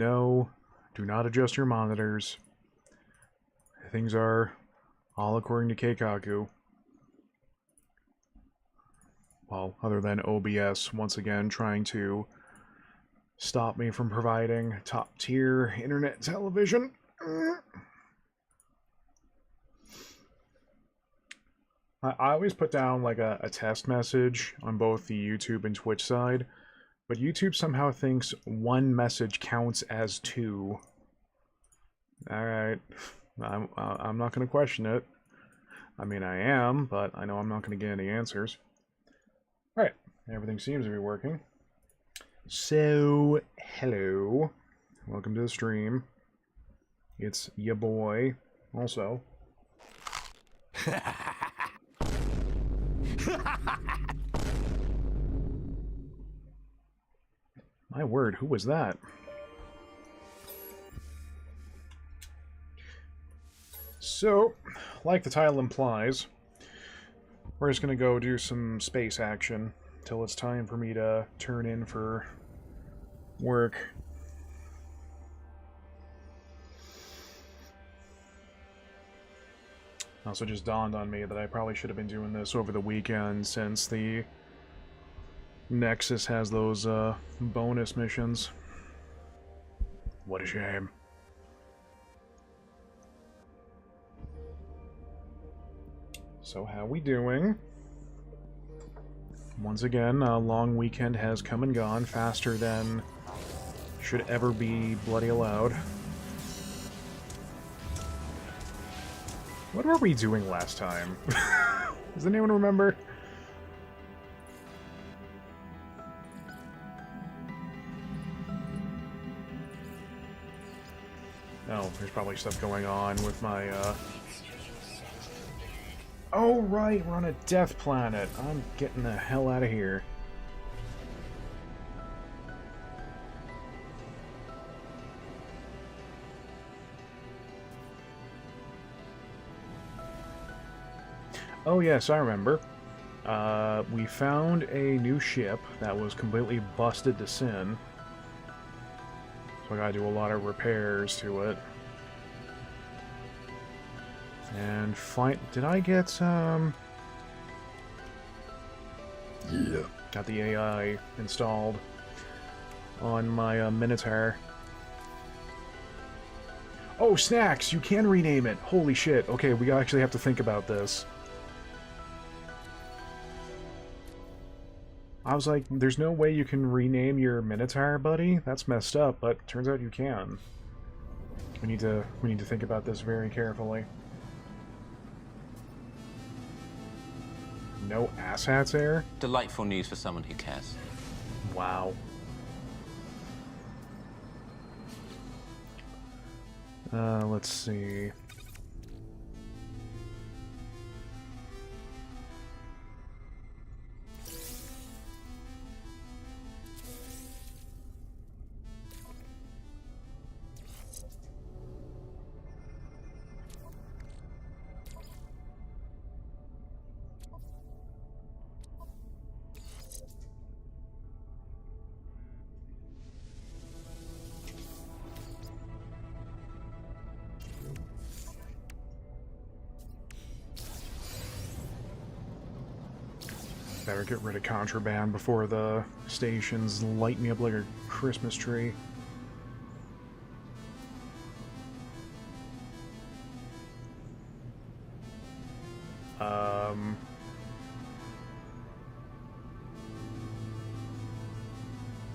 No, do not adjust your monitors. Things are all according to Keikaku. Well, other than OBS, once again, trying to stop me from providing top-tier internet television. I always put down like a test message on both the YouTube and Twitch side, but YouTube somehow thinks one message counts as two. Alright, I'm not going to question it. I mean, I am, but I know I'm not going to get any answers. Alright, everything seems to be working. So, hello. Welcome to the stream. It's ya boy, also. My word, who was that? So, like the title implies, we're just gonna go do some space action till it's time for me to turn in for work. Also just dawned on me that I probably should have been doing this over the weekend since the Nexus has those bonus missions. What a shame. So how we doing? Once again, a long weekend has come and gone faster than should ever be bloody allowed. What were we doing last time? Does anyone remember? Oh, there's probably stuff going on with my, Oh, right, we're on a death planet. I'm getting the hell out of here. Oh, yes, I remember. We found a new ship that was completely busted to sin. So I gotta do a lot of repairs to it. And did I get, Yeah. Got the AI installed on my, Minotaur. Oh, Snacks! You can rename it! Holy shit, okay, we actually have to think about this. I was like, there's no way you can rename your Minotaur, buddy? That's messed up, but turns out you can. We need to think about this very carefully. No asshats air? Delightful news for someone who cares. Wow. Let's see. Better get rid of contraband before the stations light me up like a Christmas tree.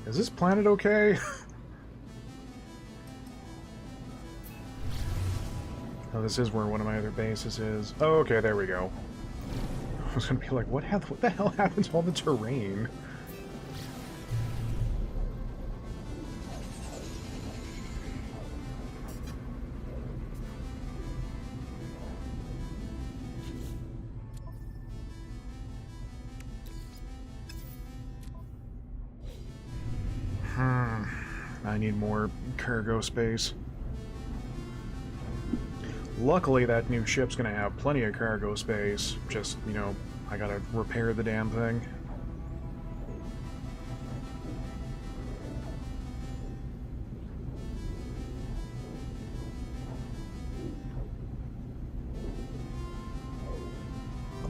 Is this planet okay? Oh, this is where one of my other bases is. Oh, okay, there we go. I was gonna be like, what the hell happened to all the terrain? I need more cargo space. Luckily, that new ship's gonna have plenty of cargo space. Just, you know, I gotta repair the damn thing.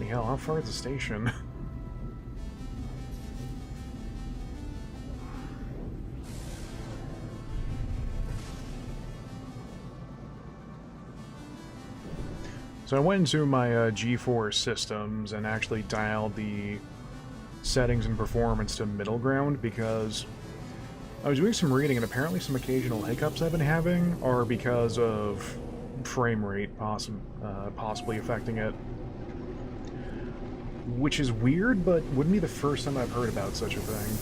Bloody hell, how far is the station? So I went into my G4 systems and actually dialed the settings and performance to middle ground because I was doing some reading and apparently some occasional hiccups I've been having are because of frame rate possibly affecting it. Which is weird, but wouldn't be the first time I've heard about such a thing.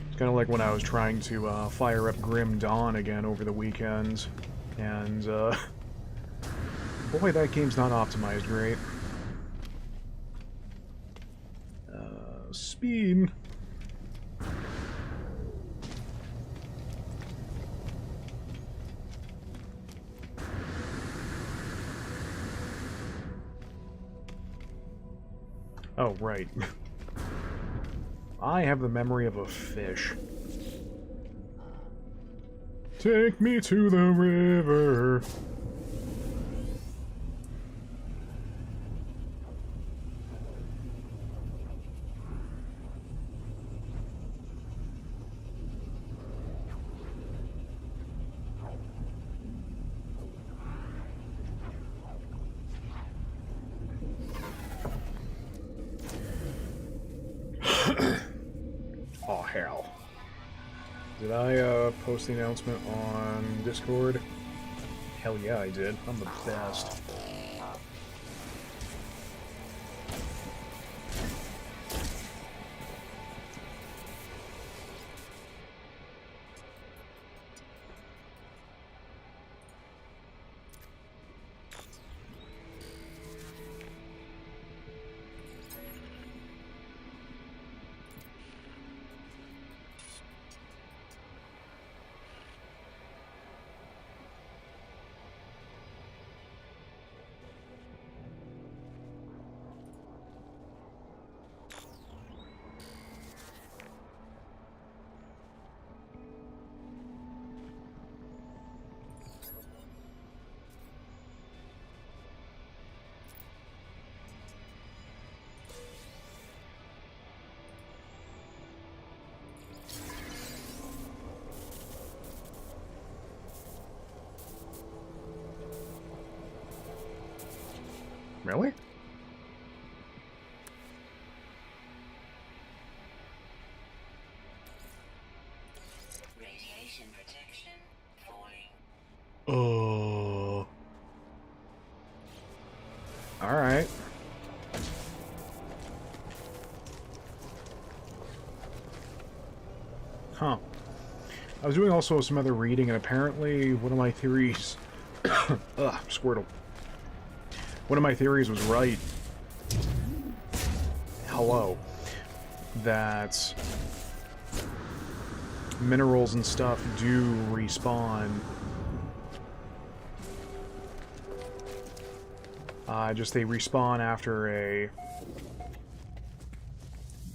It's kind of like when I was trying to fire up Grim Dawn again over the weekend, and boy, that game's not optimized great. Speed. Oh, right. I have the memory of a fish. Take me to the river. Oh, hell. Did I post the announcement on Discord? Hell yeah, I did. I'm the best. Really? Radiation protection falling. Oh. Alright. Huh. I was doing also some other reading, and apparently one of my theories... Ugh, Squirtle. One of my theories was right. Hello. That minerals and stuff do respawn. Just they respawn after a...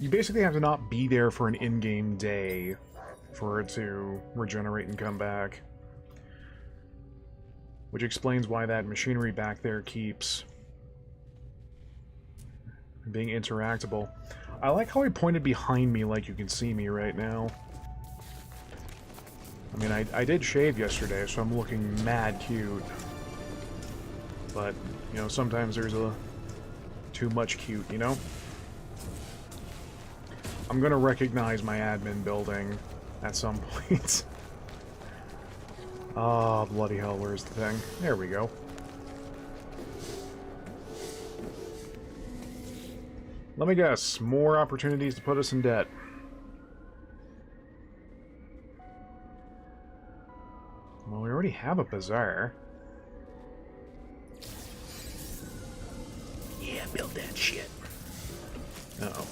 You basically have to not be there for an in-game day for it to regenerate and come back. Which explains why that machinery back there keeps being interactable. I like how I pointed behind me like you can see me right now. I mean, I did shave yesterday, so I'm looking mad cute. But, you know, sometimes there's a too much cute, you know? I'm gonna recognize my admin building at some point. Ah, oh, bloody hell, where's the thing? There we go. Let me guess, more opportunities to put us in debt. Well, we already have a bazaar. Yeah, build that shit. Uh-oh.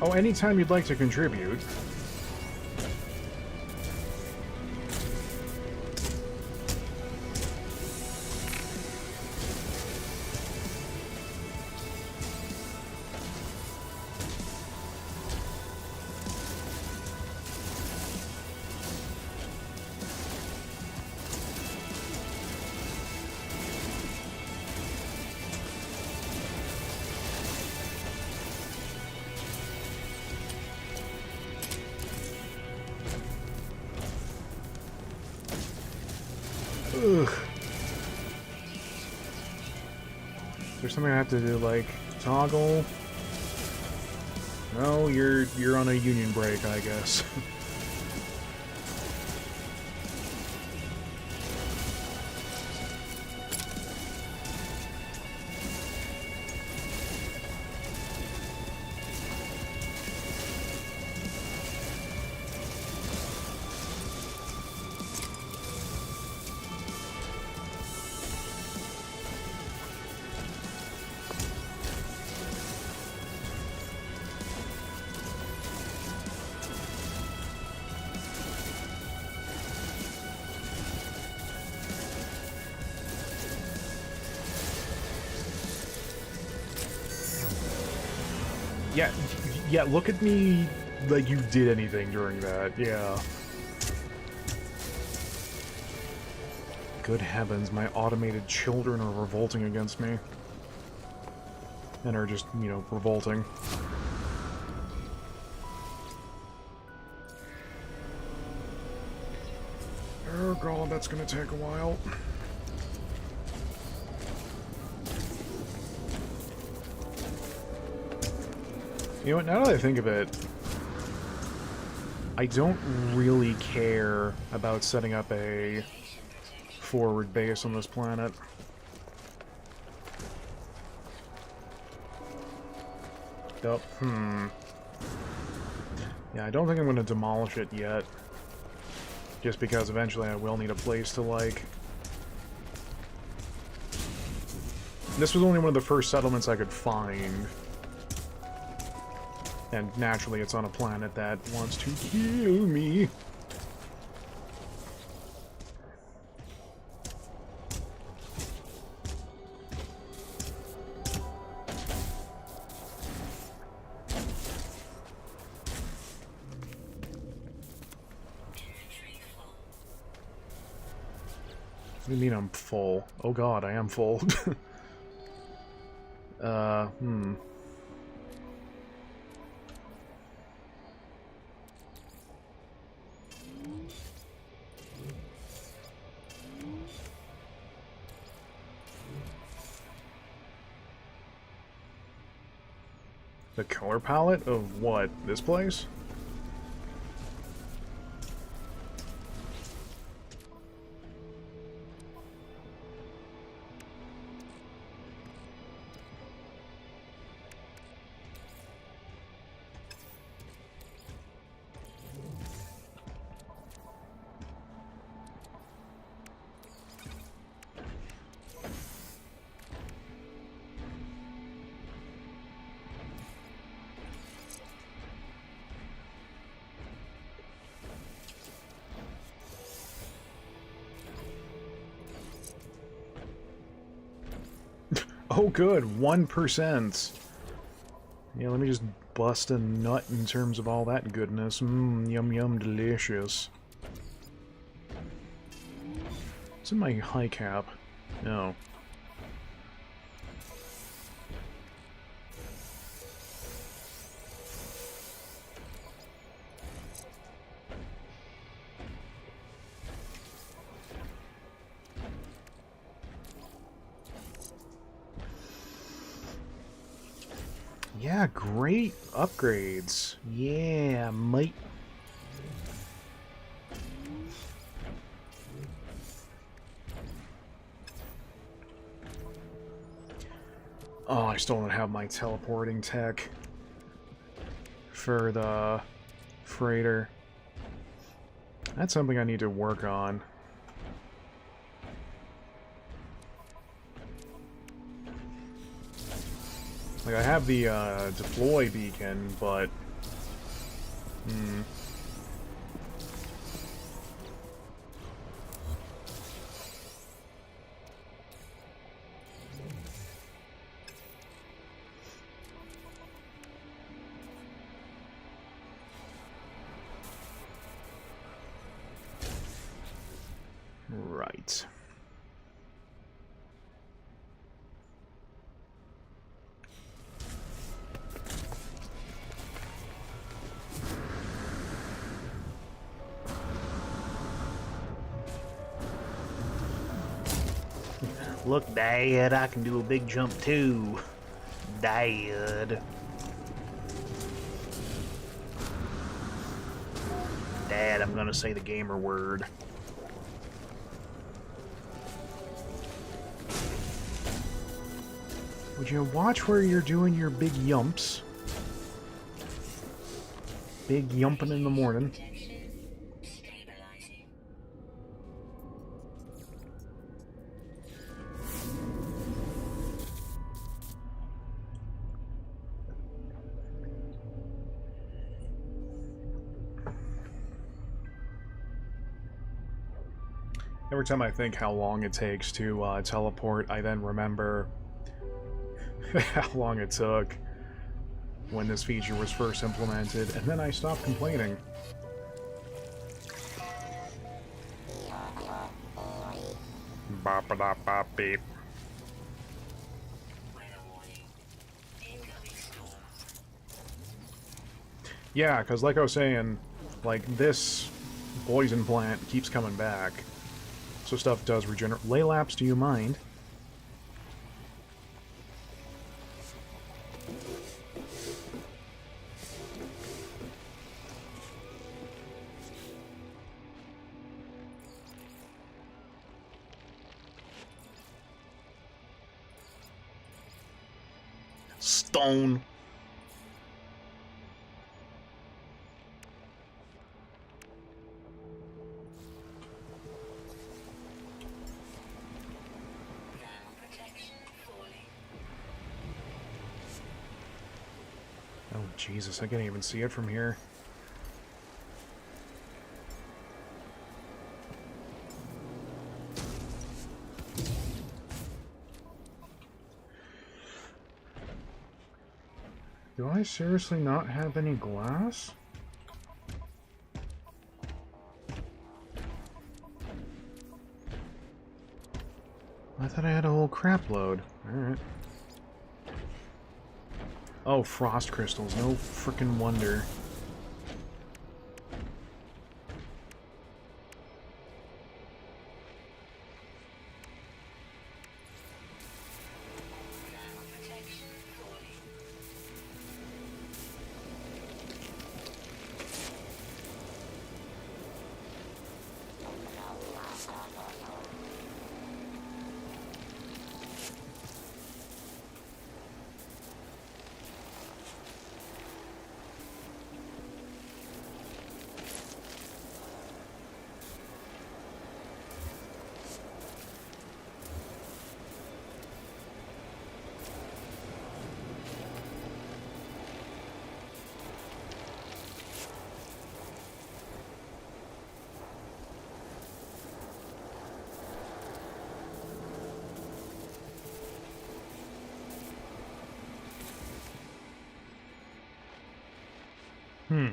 Oh, anytime you'd like to contribute. Ugh. There's something I have to do, like toggle. No, you're on a union break, I guess. Yeah, look at me like you did anything during that, yeah. Good heavens, my automated children are revolting against me. And are just, you know, revolting. Oh god, that's gonna take a while. You know what, now that I think of it, I don't really care about setting up a forward base on this planet. Oh, yeah, I don't think I'm going to demolish it yet. Just because eventually I will need a place to, like... This was only one of the first settlements I could find. And naturally it's on a planet that wants to kill me. What do you mean I'm full? Oh god, I am full. The color palette of what? This place? Oh good, 1%. Yeah, let me just bust a nut in terms of all that goodness. Yum yum delicious. What's in my high cap? No. Yeah, great upgrades. Yeah, mate. Oh, I still don't have my teleporting tech for the freighter. That's something I need to work on. Like, I have the deploy beacon, but Hmm. Right. Look, Dad, I can do a big jump too. Dad. Dad, I'm gonna say the gamer word. Would you watch where you're doing your big yumps? Big yumping in the morning. Protection stabilizing. Every time I think how long it takes to teleport, I then remember how long it took when this feature was first implemented, and then I stopped complaining. Bop-a-dop-bop-beep. Weather warning. Incoming storm. Yeah, because like I was saying, like, this poison plant keeps coming back, so stuff does regenerate. Laylaps, do you mind? Stone. Ground protection falling. Oh, Jesus, I can't even see it from here. Do I seriously not have any glass? I thought I had a whole crap load. Alright. Oh, frost crystals. No frickin' wonder. Ground protection falling. Hmm.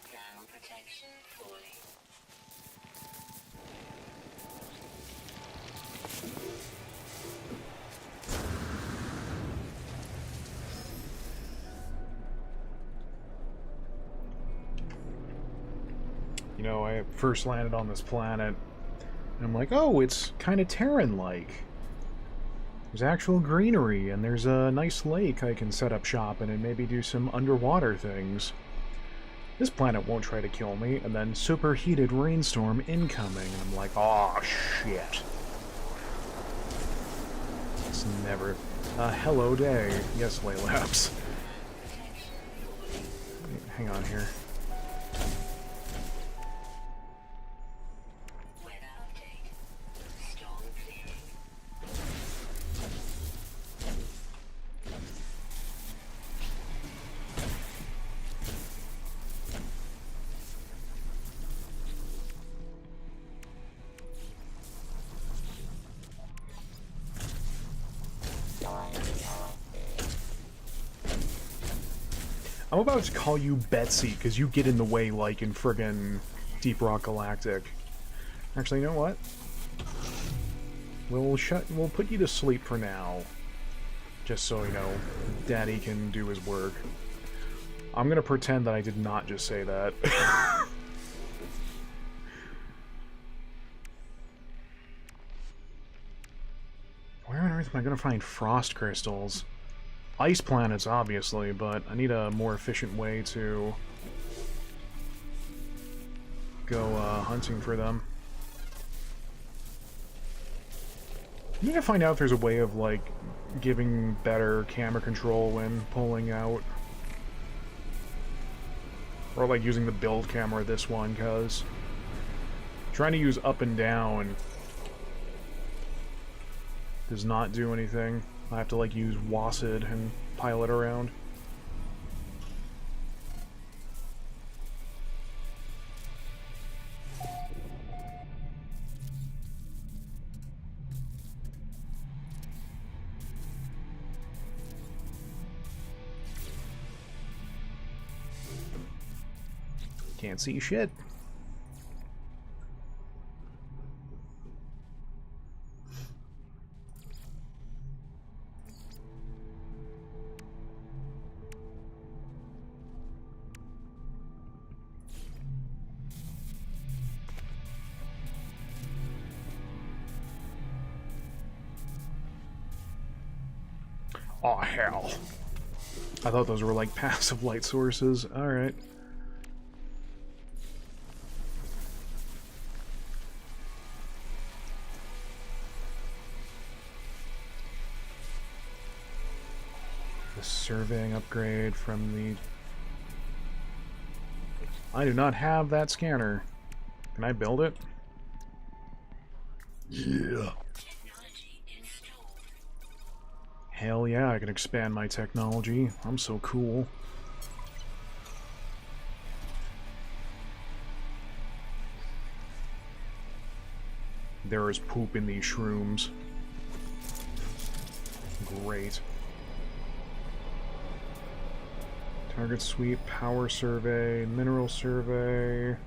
Ground protection falling. You know, I first landed on this planet, and I'm like, oh, it's kind of Terran-like. There's actual greenery, and there's a nice lake I can set up shop in and maybe do some underwater things. This planet won't try to kill me, and then superheated rainstorm incoming, and I'm like, oh shit. It's never... Hello day. Yes, Laylabs. Hang on here. Weather update. Storm clearing. I'm about to call you Betsy, because you get in the way like in friggin' Deep Rock Galactic. Actually, you know what? We'll put you to sleep for now. Just so, you know, Daddy can do his work. I'm gonna pretend that I did not just say that. Where on earth am I gonna find frost crystals? Ice planets, obviously, but I need a more efficient way to go hunting for them. I need to find out if there's a way of, like, giving better camera control when pulling out. Or, like, using the build camera this one, because trying to use up and down does not do anything. I have to, like, use WASD and pilot around. Can't see shit. Aw, hell. I thought those were like passive light sources. Alright. The surveying upgrade from the... I do not have that scanner. Can I build it? Yeah. Technology installed. Hell yeah, I can expand my technology. I'm so cool. There is poop in these shrooms. Great. Target sweep, power survey, mineral survey,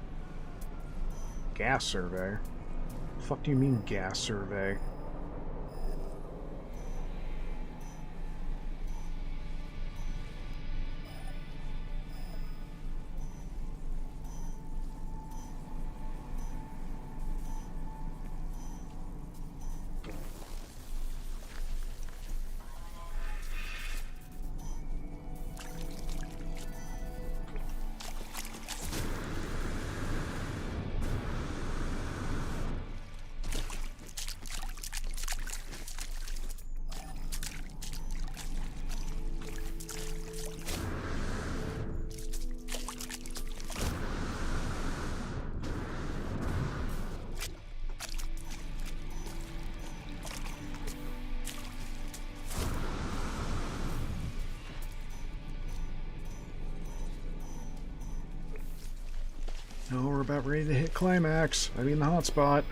gas survey. The fuck do you mean gas survey? Oh, we're about ready to hit climax. I mean the hotspot.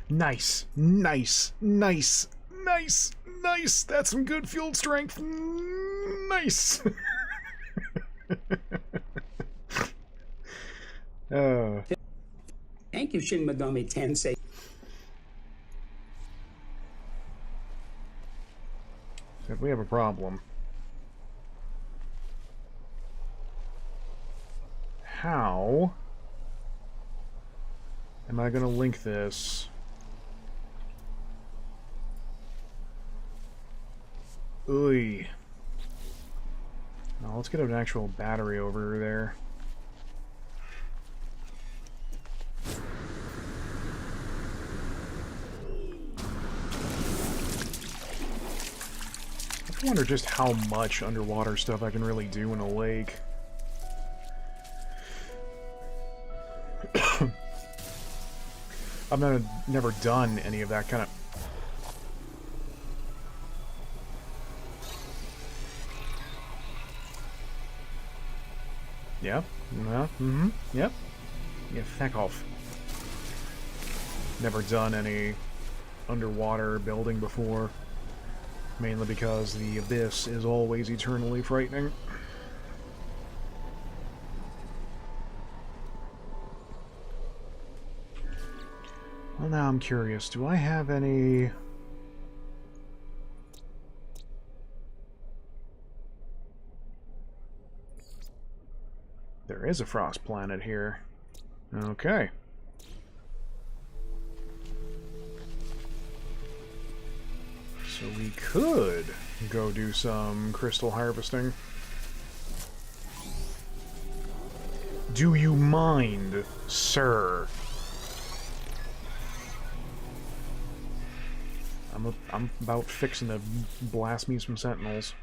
Nice, nice, nice, nice, nice. That's some good field strength. Nice. uh, Thank you, Shin Megami Tensei. if we have a problem. How am I going to link this? Oy. Now let's get an actual battery over there. I wonder just how much underwater stuff I can really do in a lake. I've never done any of that kind of... Yeah? Yep. Yeah, feck off. Never done any underwater building before. Mainly because the abyss is always eternally frightening. Well, now I'm curious. Do I have any... There is a frost planet here. Okay. So we could go do some crystal harvesting. Do you mind, sir? I'm about fixing to blast me some sentinels.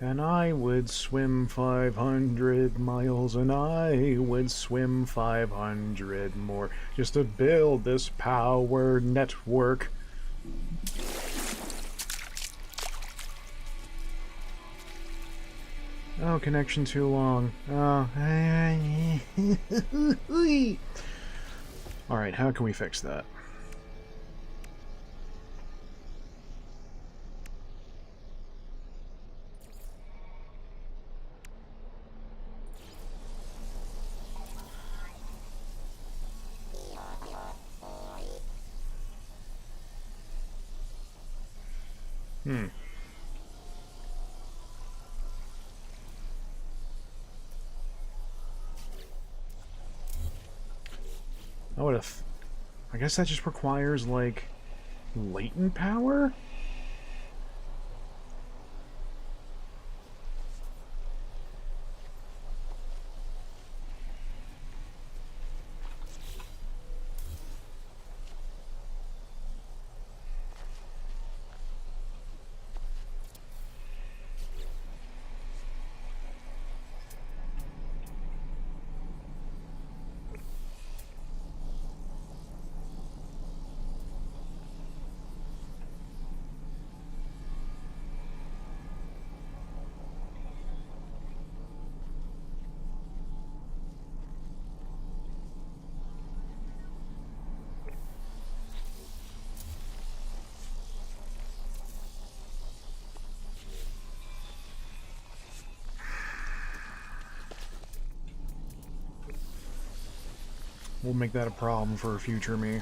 And I would swim 500 miles, and I would swim 500 more, just to build this power network. Oh, connection too long. Oh. Alright, how can we fix that? I guess that just requires, like, latent power? We'll make that a problem for a future me.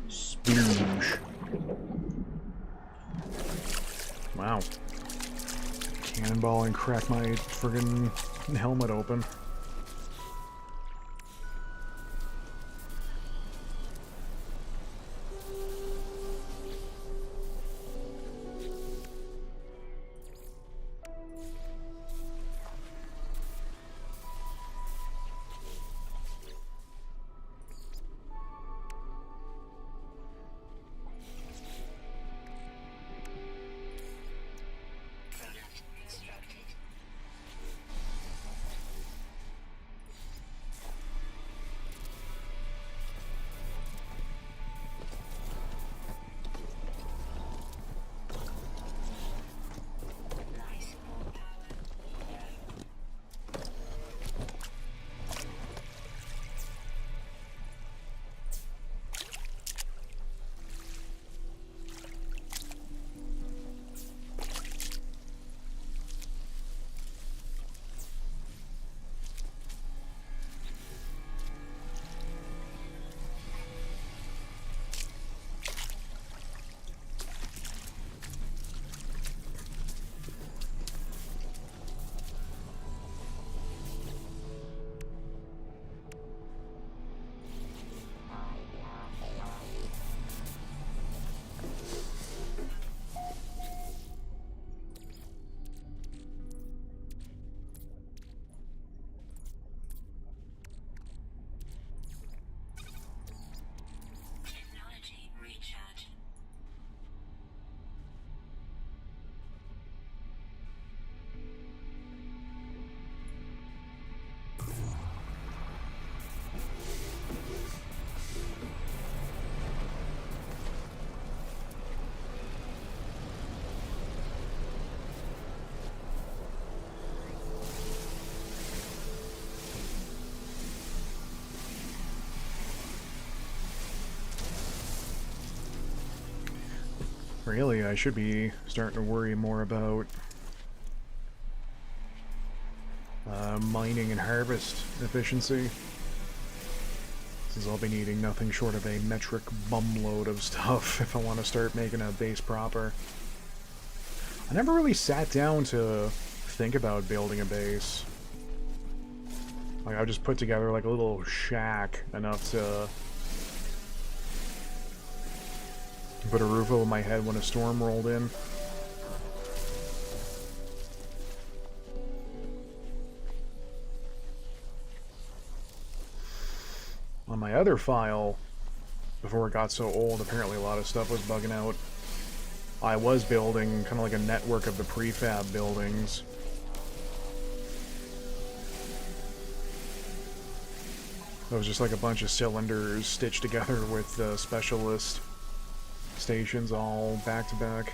Sploosh. Wow. Cannonball and crack my friggin' helmet open. Technology recharge. Really, I should be starting to worry more about mining and harvest efficiency, since I'll be needing nothing short of a metric bumload of stuff if I want to start making a base proper. I never really sat down to think about building a base. Like, I just put together like a little shack enough to put a roof over my head when a storm rolled in. On my other file, before it got so old, apparently a lot of stuff was bugging out. I was building kind of like a network of the prefab buildings. It was just like a bunch of cylinders stitched together with specialist stations all back to back.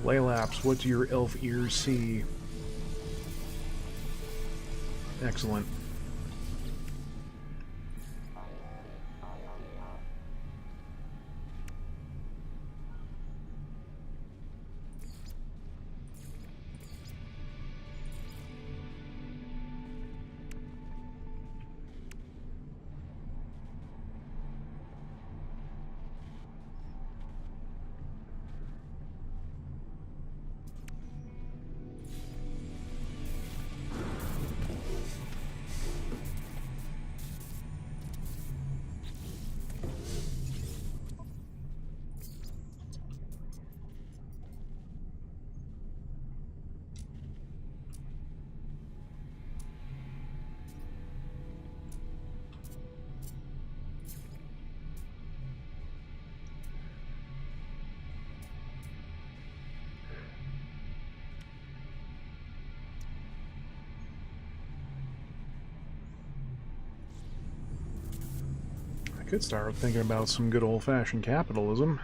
Laylaps, what do your elf ears see? Excellent. Could start thinking about some good old-fashioned capitalism.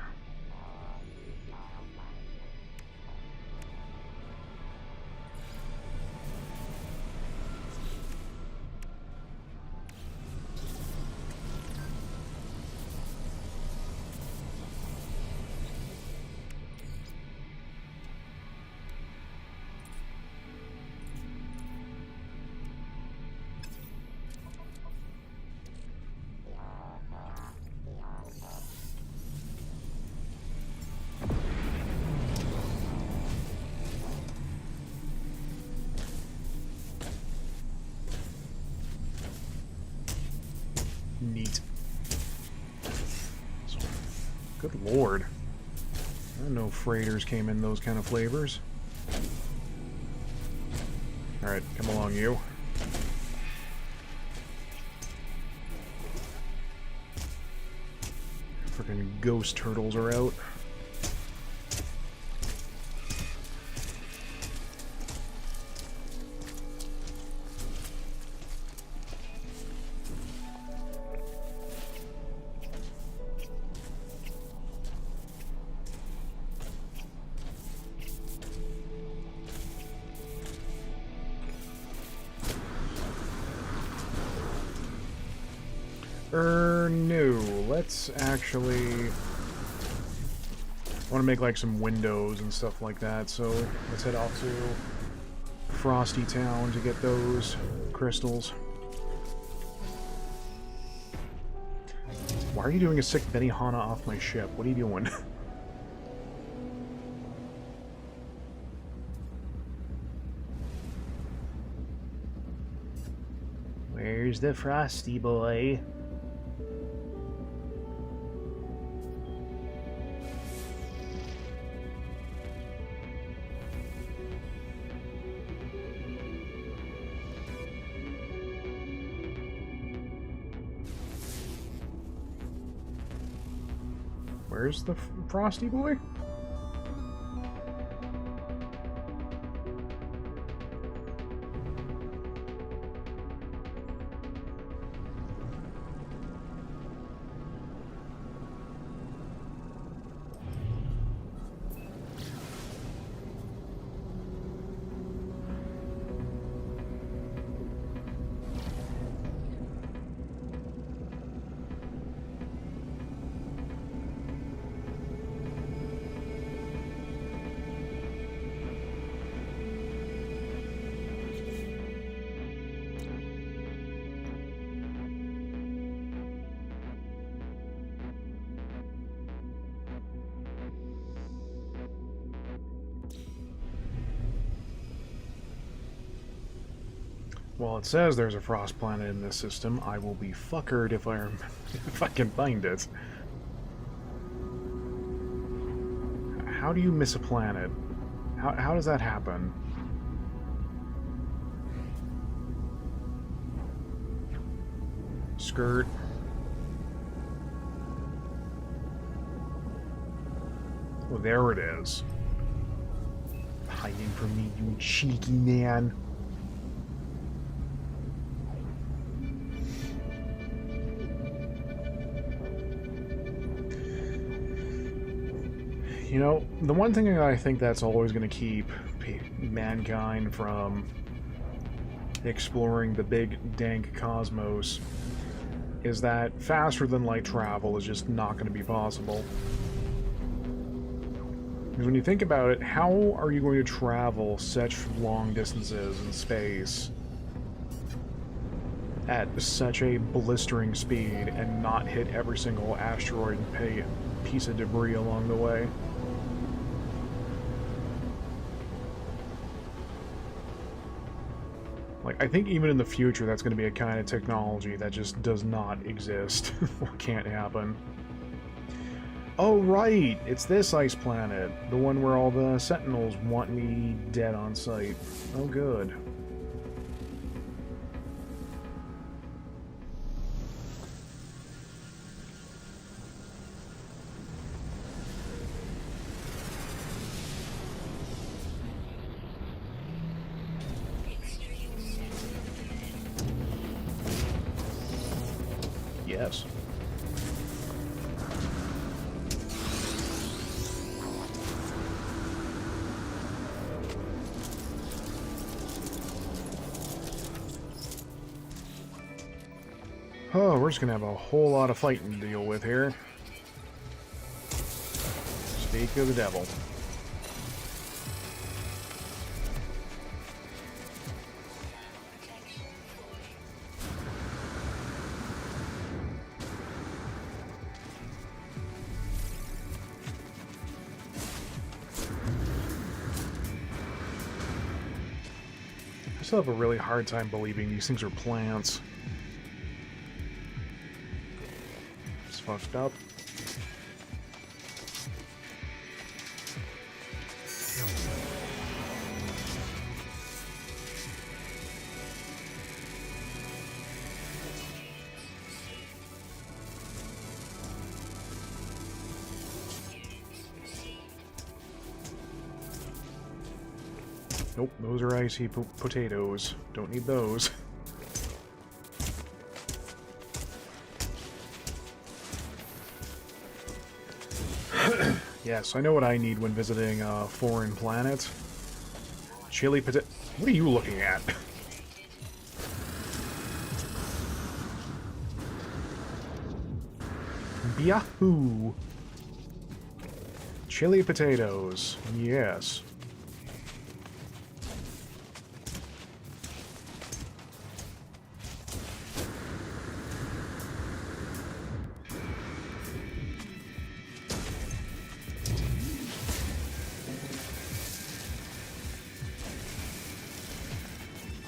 Neat. Good lord. I didn't know freighters came in those kind of flavors. Alright, come along, you. Frickin' ghost turtles are out. No. Let's actually... I want to make, like, some windows and stuff like that, so let's head off to Frosty Town to get those crystals. Why are you doing a sick Benihana off my ship? What are you doing? Where's the Frosty boy? Where's the Frosty boy? Well, it says there's a frost planet in this system. I will be fuckered if if I can find it. How do you miss a planet? How does that happen? Skirt. Oh, there it is. Hiding from me, you cheeky man. You know, the one thing that I think that's always going to keep mankind from exploring the big, dank cosmos is that faster-than-light travel is just not going to be possible. Because when you think about it, how are you going to travel such long distances in space at such a blistering speed and not hit every single asteroid and piece of debris along the way? Like, I think even in the future, that's going to be a kind of technology that just does not exist or can't happen. Oh, right! It's this ice planet. The one where all the Sentinels want me dead on sight. Oh, good. Yes. Oh, we're just gonna have a whole lot of fighting to deal with here. Speak of the devil. I still have a really hard time believing these things are plants. It's fucked up. Nope, those are icy potatoes. Don't need those. Yes, I know what I need when visiting a foreign planet. Chili potato. What are you looking at? Yahoo! Chili potatoes. Yes.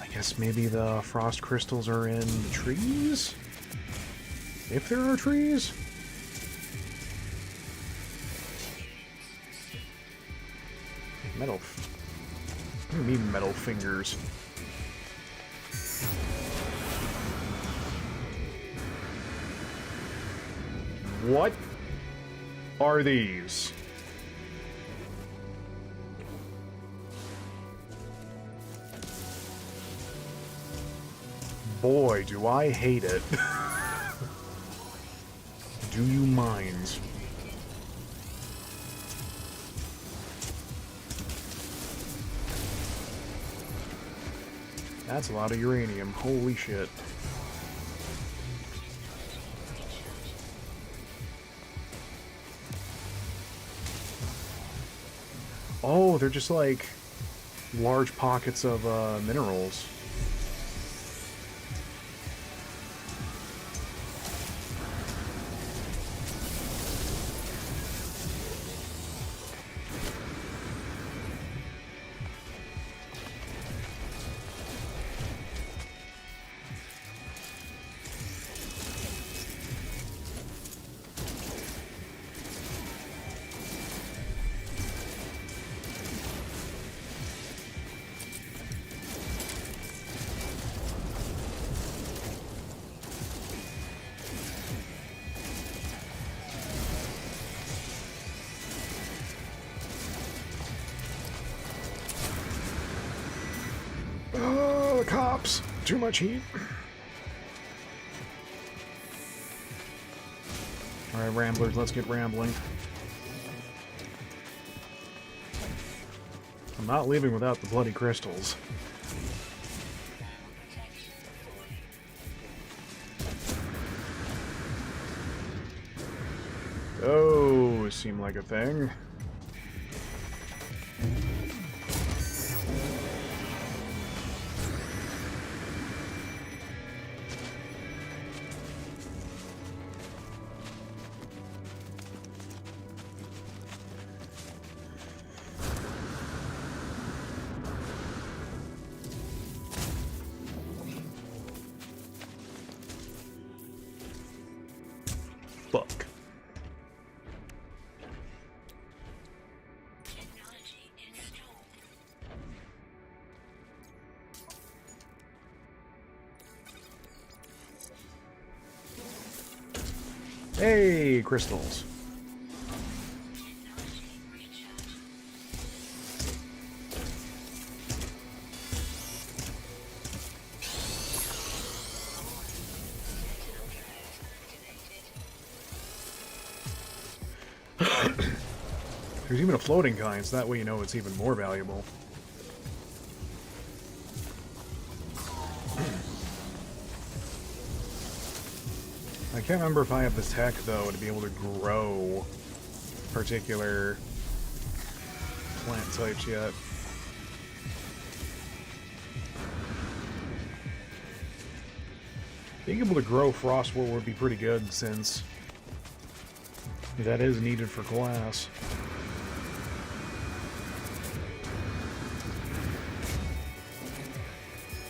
I guess maybe the frost crystals are in the trees? If there are trees? Metal. What do you mean metal fingers? What are these? Boy, do I hate it. Do you mind? That's a lot of uranium. Holy shit. Oh, they're just like large pockets of minerals. Oh, the cops! Too much heat. Alright, ramblers, let's get rambling. I'm not leaving without the bloody crystals. Oh, seemed like a thing. Fuck. Technology installed. Hey, crystals. Technology recharge. Sentinel traps activated. There's even a floating kind, so that way you know it's even more valuable. I can't remember if I have the tech, though, to be able to grow particular plant types yet. Being able to grow frostwort would be pretty good, since that is needed for glass.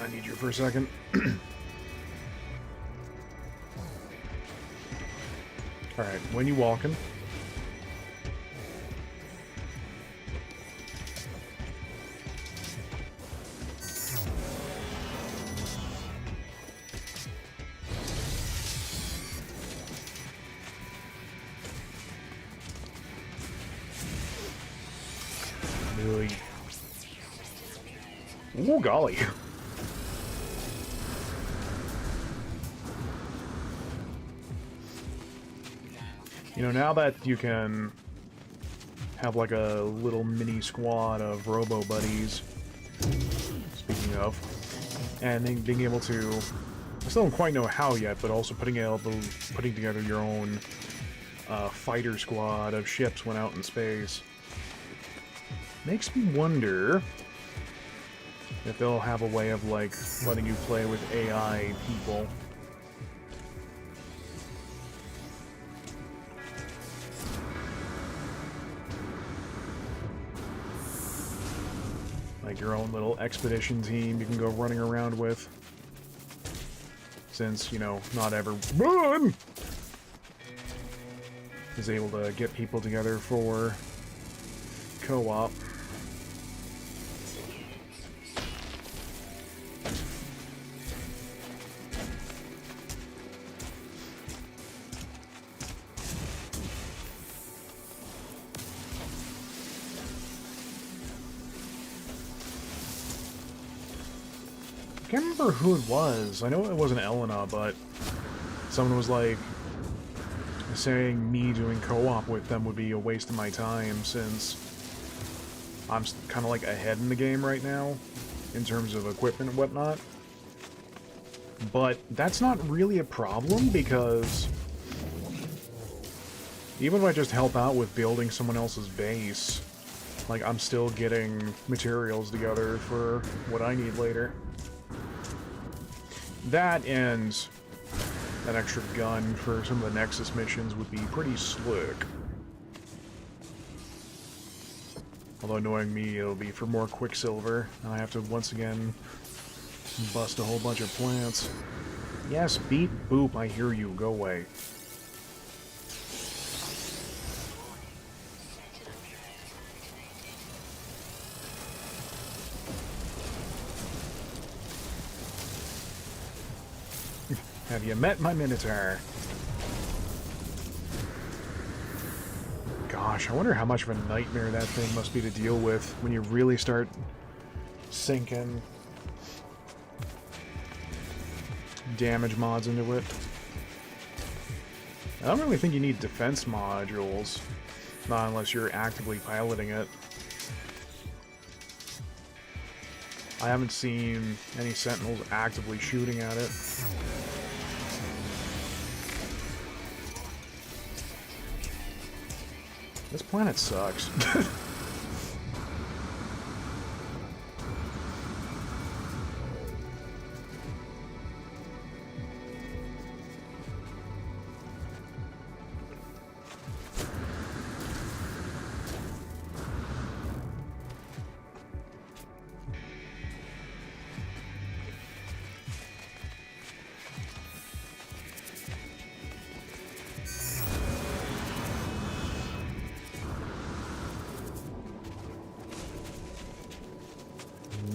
I need you for a second. Alright, when you walking? Really? Oh, golly. You know, now that you can have like a little mini squad of robo buddies, speaking of, and then being able to, I still don't quite know how yet, but also putting together your own fighter squad of ships when out in space, makes me wonder if they'll have a way of like letting you play with AI people. Like your own little expedition team you can go running around with. Since, you know, not everyone is able to get people together for co-op. I can't remember who it was. I know it wasn't Elena, but someone was like saying me doing co-op with them would be a waste of my time, since I'm kind of like ahead in the game right now in terms of equipment and whatnot. But that's not really a problem, because even if I just help out with building someone else's base, like I'm still getting materials together for what I need later. That and an extra gun for some of the Nexus missions would be pretty slick. Although knowing me, it'll be for more Quicksilver, and I have to once again bust a whole bunch of plants. Yes, beep boop, I hear you, go away. Have you met my Minotaur? Gosh, I wonder how much of a nightmare that thing must be to deal with when you really start sinking damage mods into it. I don't really think you need defense modules, not unless you're actively piloting it. I haven't seen any sentinels actively shooting at it. This planet sucks.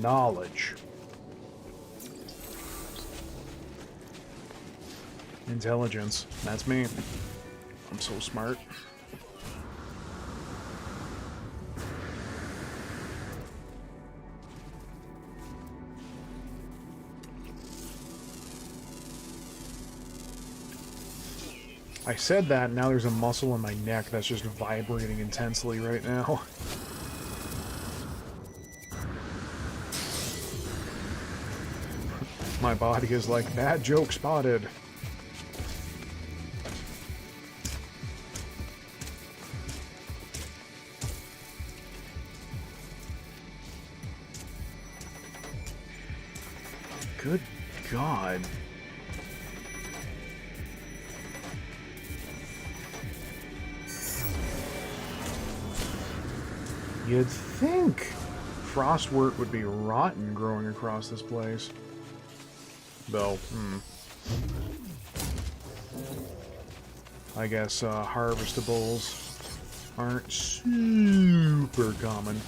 Knowledge. Intelligence. That's me. I'm so smart. I said that, now there's a muscle in my neck that's just vibrating intensely right now. My body is like, bad joke spotted. Good God. You'd think frostwort would be rotten growing across this place. Though, I guess harvestables aren't super common.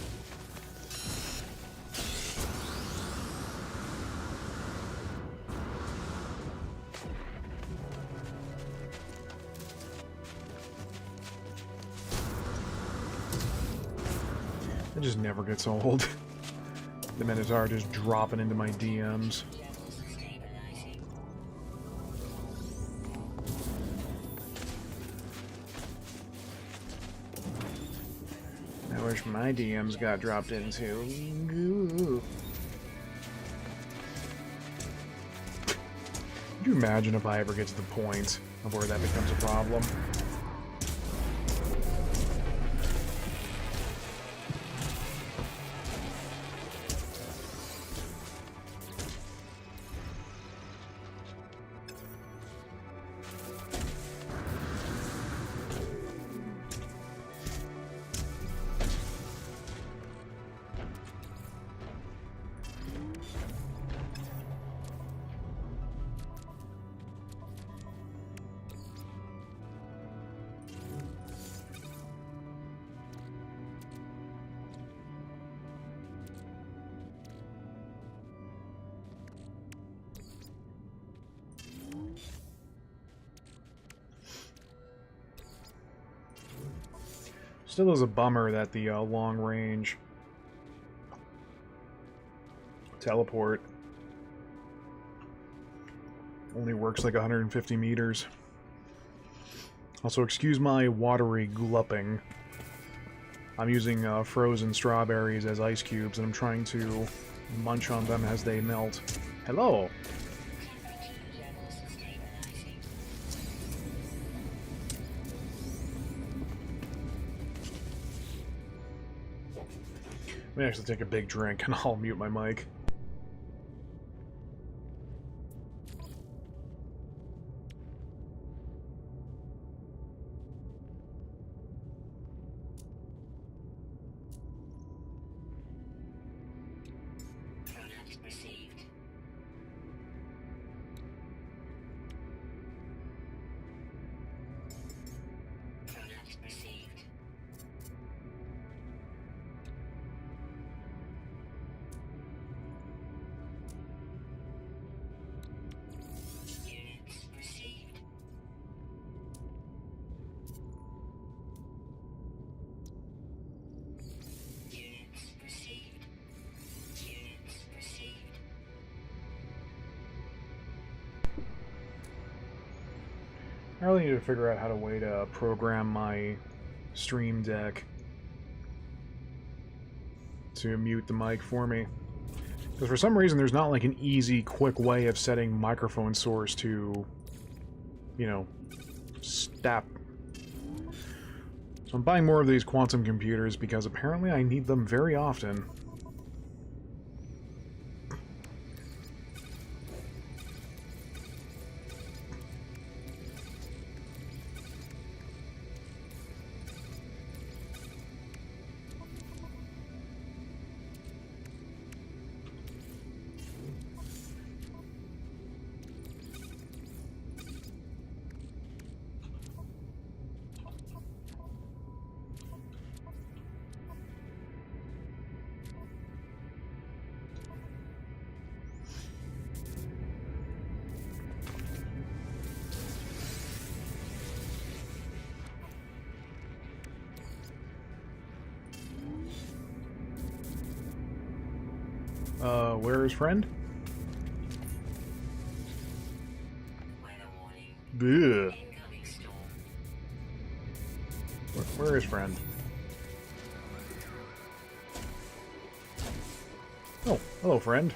It just never gets old. The Minotaur just dropping into my DMs. I wish my DMs got dropped into. Ooh. Could you imagine if I ever get to the point of where that becomes a problem? Still is a bummer that the long range teleport only works like 150 meters. Also, excuse my watery glupping. I'm using frozen strawberries as ice cubes, and I'm trying to munch on them as they melt. Hello! Let me actually take a big drink and I'll mute my mic. Product received. Product received. Units received. Units received. Units received. I really need to figure out how to way to program my stream deck to mute the mic for me. Because for some reason there's not like an easy, quick way of setting microphone source to, you know, stop. So I'm buying more of these quantum computers because apparently I need them very often. Where is friend? Weather warning. Ugh. Incoming storm. Where is friend? Oh, hello friend.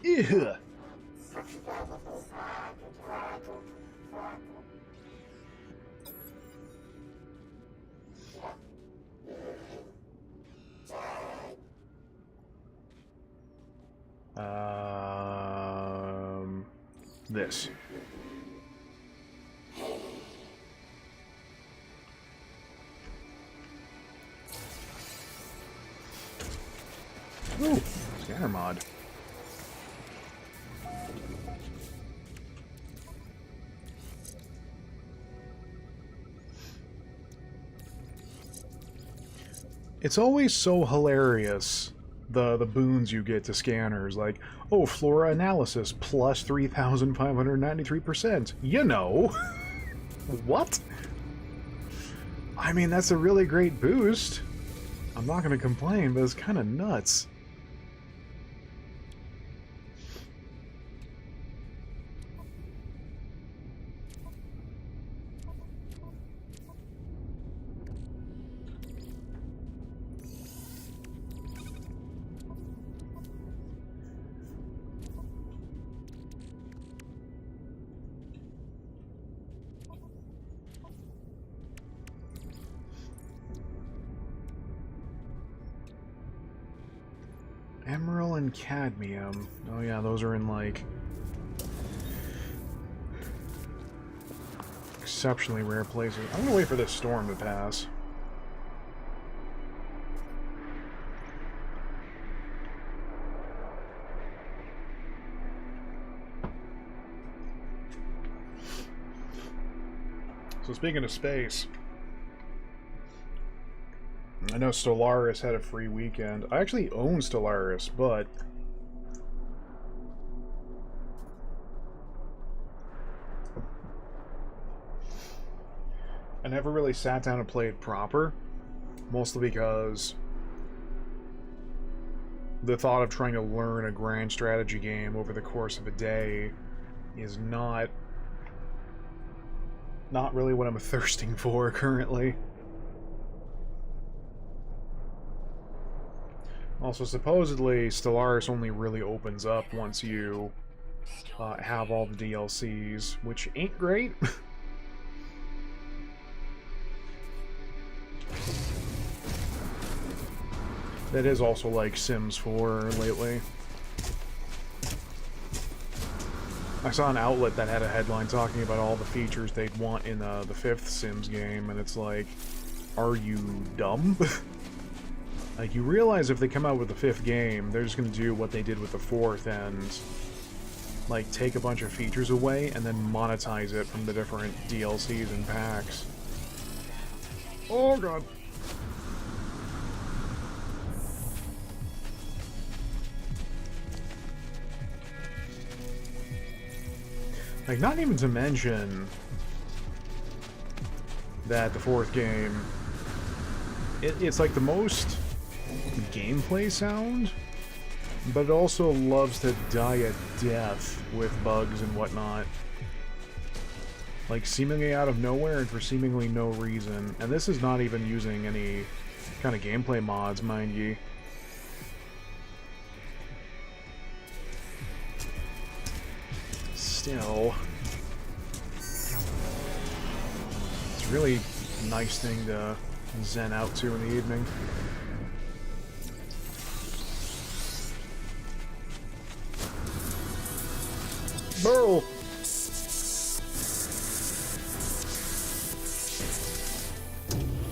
Ew. this. Ooh, scanner mod. It's always so hilarious, the boons you get to scanners, like, oh, flora analysis plus 3,593%. You know. What? I mean, that's a really great boost. I'm not gonna complain, but it's kind of nuts. Emerald and cadmium. Oh yeah, those are in, like, exceptionally rare places. I'm gonna wait for this storm to pass. So speaking of space, I know Stellaris had a free weekend. I actually own Stellaris, but I never really sat down and played proper, mostly because the thought of trying to learn a grand strategy game over the course of a day is not really what I'm thirsting for currently. Also, supposedly, Stellaris only really opens up once you have all the DLCs, which ain't great. That is also like Sims 4 lately. I saw an outlet that had a headline talking about all the features they'd want in the 5th Sims game, and it's like, are you dumb? Like, you realize if they come out with the 5th game, they're just gonna do what they did with the 4th and, like, take a bunch of features away and then monetize it from the different DLCs and packs. Oh god. Like, not even to mention that the 4th game, it's like the most gameplay sound, but it also loves to die a death with bugs and whatnot. Like, seemingly out of nowhere and for seemingly no reason. And this is not even using any kind of gameplay mods, mind ye. Still, it's a really nice thing to zen out to in the evening. Burl!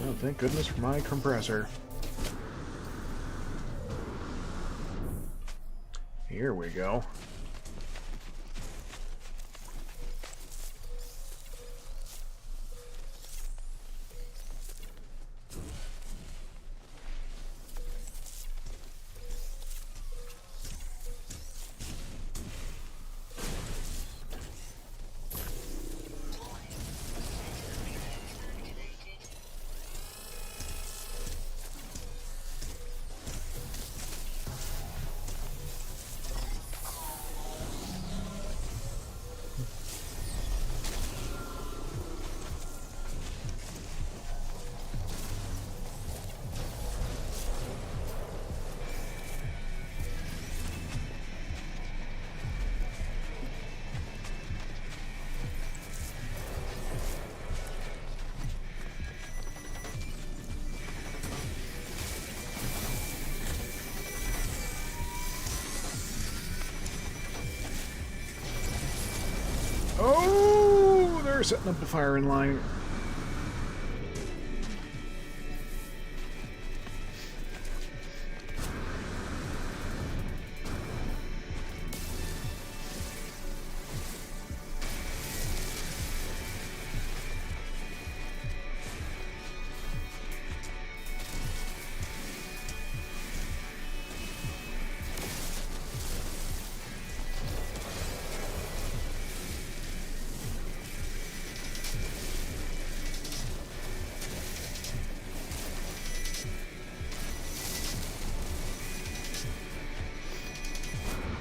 Oh, thank goodness for my compressor. Here we go. start setting up the firing line.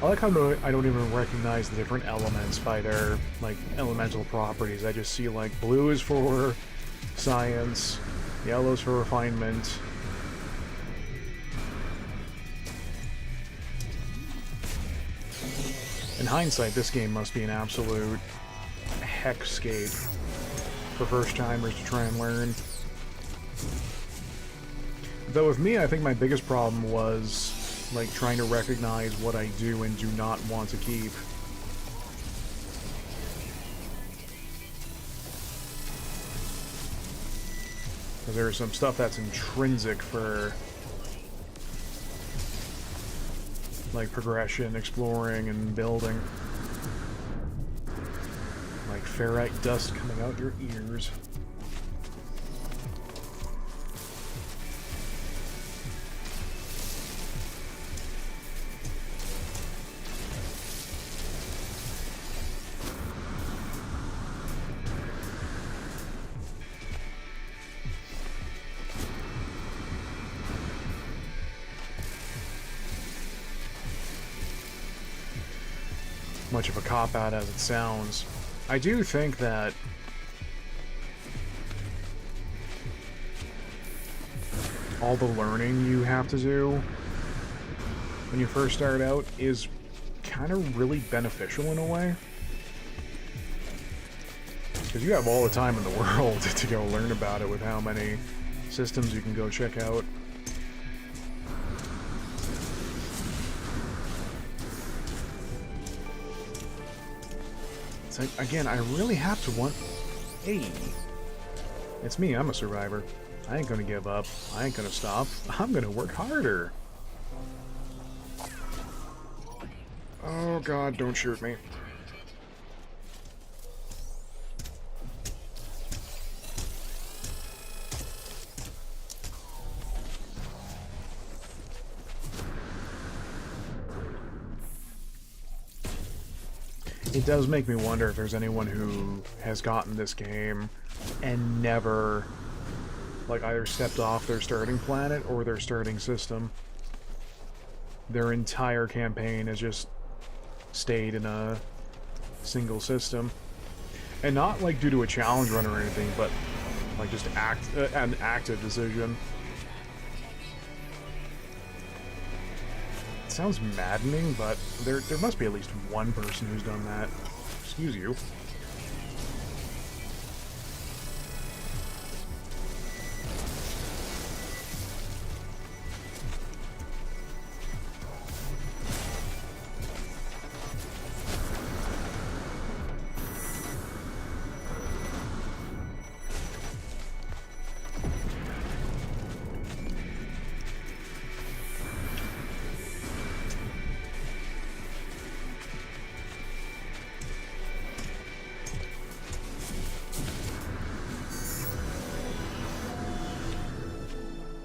I like how I don't even recognize the different elements by their, like, elemental properties. I just see, like, blue is for science, yellow is for refinement. In hindsight, this game must be an absolute hexscape for first-timers to try and learn. Though with me, I think my biggest problem was like trying to recognize what I do and do not want to keep. Because there's some stuff that's intrinsic for like progression, exploring, and building. Like ferrite dust coming out your ears. Much of a cop-out as it sounds, I do think that all the learning you have to do when you first start out is kind of really beneficial in a way. Because you have all the time in the world to go learn about it with how many systems you can go check out. It's like, again, I really have to want... Hey! It's me, I'm a survivor. I ain't gonna give up. I ain't gonna stop. I'm gonna work harder. Oh god, don't shoot me. It does make me wonder if there's anyone who has gotten this game and never, like, either stepped off their starting planet or their starting system. Their entire campaign has just stayed in a single system. And not, like, due to a challenge run or anything, but, like, just an active decision. It sounds maddening, but there must be at least one person who's done that. Excuse you.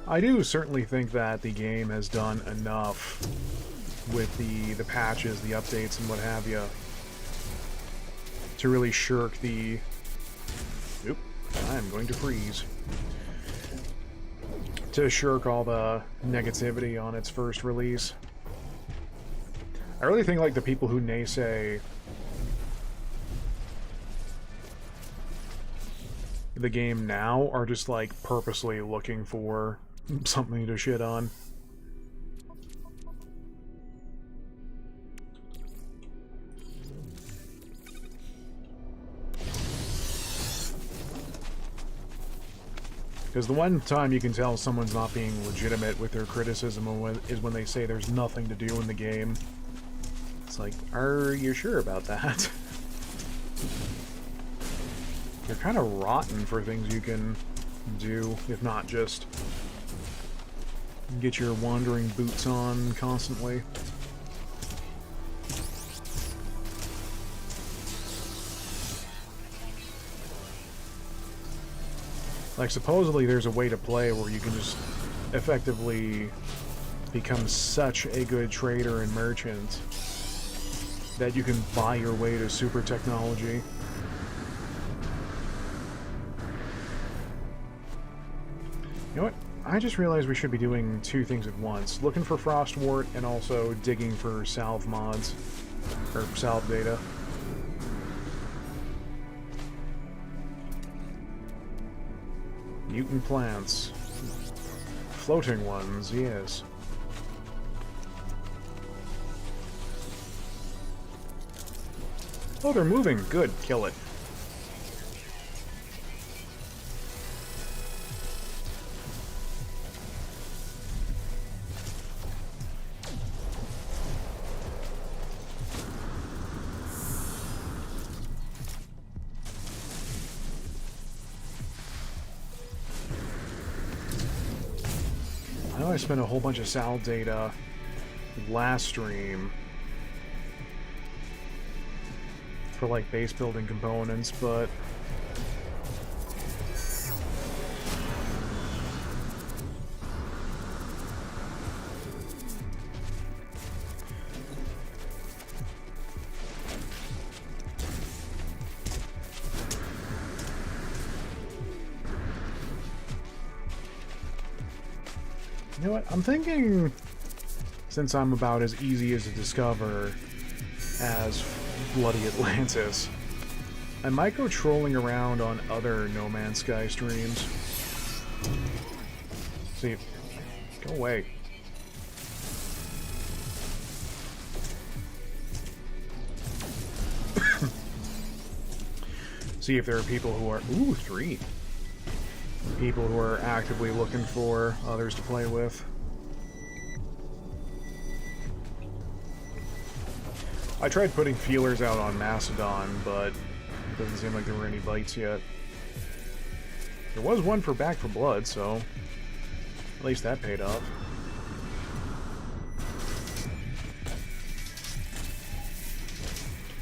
I do certainly think that the game has done enough with the patches, the updates, and what have you, to really shirk the... Oop, I'm going to freeze. To shirk all the negativity on its first release. I really think, like, the people who naysay the game now are just, like, purposely looking for something to shit on. Because the one time you can tell someone's not being legitimate with their criticism is when they say there's nothing to do in the game. It's like, are you sure about that? You're kind of rotten for things you can do, if not just get your wandering boots on constantly. Like, supposedly there's a way to play where you can just effectively become such a good trader and merchant that you can buy your way to super technology. You know what? I just realized we should be doing two things at once. Looking for Frostwort and also digging for salve mods. Or salve data. Mutant plants. Floating ones, yes. Oh, they're moving. Good. Kill it. I know I spent a whole bunch of Sal data last stream for like base building components, but you know what? I'm thinking, since I'm about as easy as to discover as Bloody Atlantis, I might go trolling around on other No Man's Sky streams. See, go away. See if there are people who are... Ooh, 3. People who are actively looking for others to play with. I tried putting feelers out on Macedon, but it doesn't seem like there were any bites yet. There was one for Back for Blood, so at least that paid off.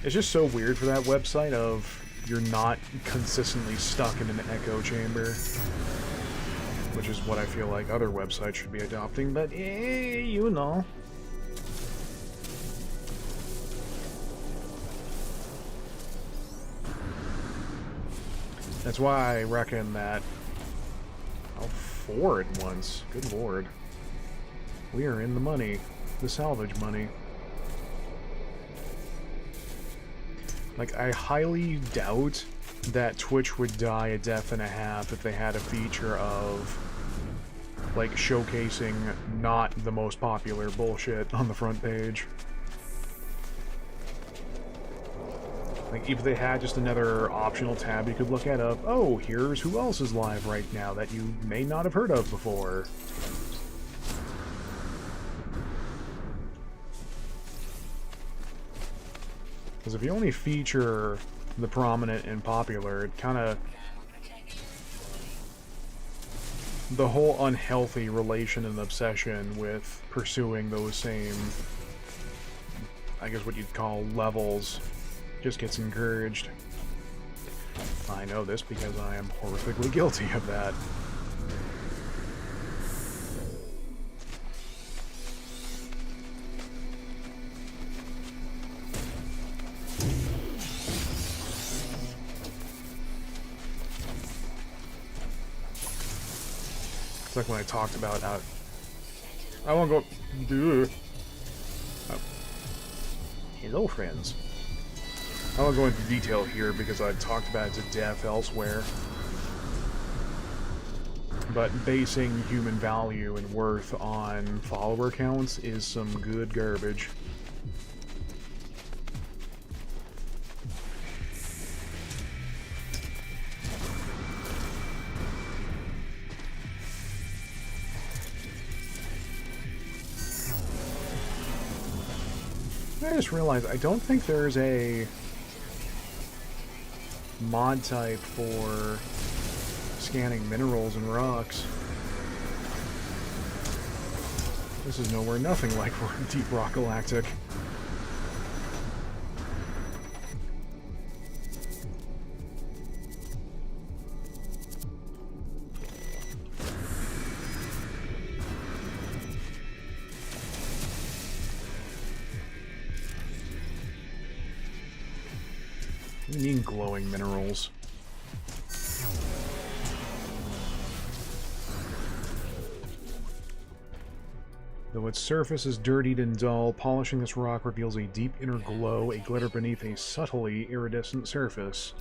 It's just so weird for that website of you're not consistently stuck in an echo chamber, which is what I feel like other websites should be adopting, but you know. That's why I reckon that... Oh, 4 at once. Good lord. We are in the money. The salvage money. Like, I highly doubt that Twitch would die a death and a half if they had a feature of, like, showcasing not the most popular bullshit on the front page. Like, if they had just another optional tab you could look at of, oh, here's who else is live right now that you may not have heard of before. Because if you only feature the prominent and popular, it kind of... The whole unhealthy relation and obsession with pursuing those same, I guess what you'd call levels, just gets encouraged. I know this because I am horrifically guilty of that. It's like when I talked about how... I won't go... Oh. Hello, friends. I won't go into detail here because I talked about it to death elsewhere. But basing human value and worth on follower counts is some good garbage. I just realized I don't think there's a... mod type for scanning minerals and rocks. This is nowhere nothing like Deep Rock Galactic. What do you mean glowing minerals? Though its surface is dirtied and dull, polishing this rock reveals a deep inner glow, a glitter beneath a subtly iridescent surface.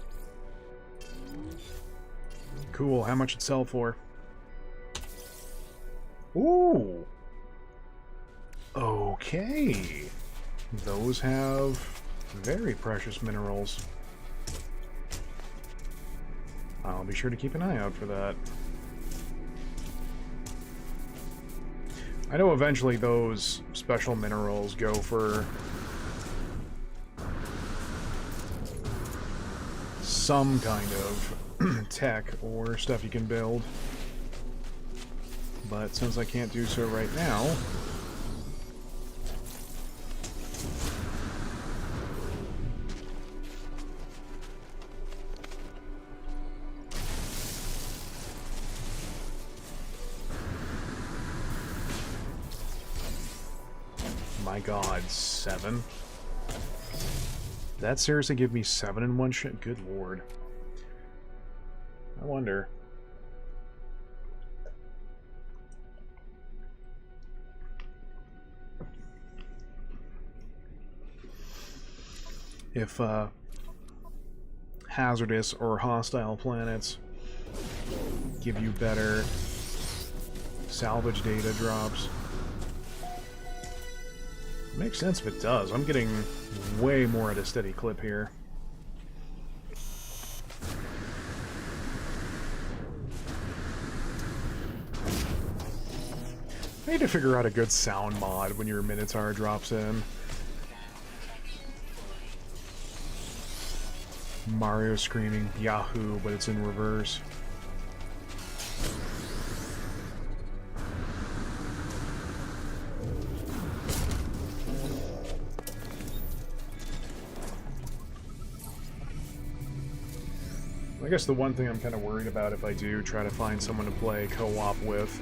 Cool, how much it sell for? Ooh! Okay! Those have very precious minerals. I'll be sure to keep an eye out for that. I know eventually those special minerals go for some kind of tech or stuff you can build. But since I can't do so right now, my god, 7? That seriously give me 7 in one shot? Good lord. I wonder. If, hazardous or hostile planets give you better salvage data drops. Makes sense if it does. I'm getting way more at a steady clip here. I need to figure out a good sound mod when your Minotaur drops in. Mario screaming Yahoo, but it's in reverse. I guess the one thing I'm kind of worried about if I do try to find someone to play co-op with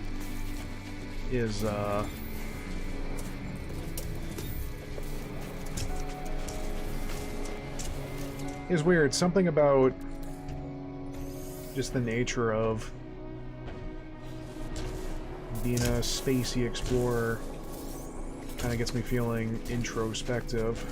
is, weird. Something about just the nature of being a spacey explorer kind of gets me feeling introspective.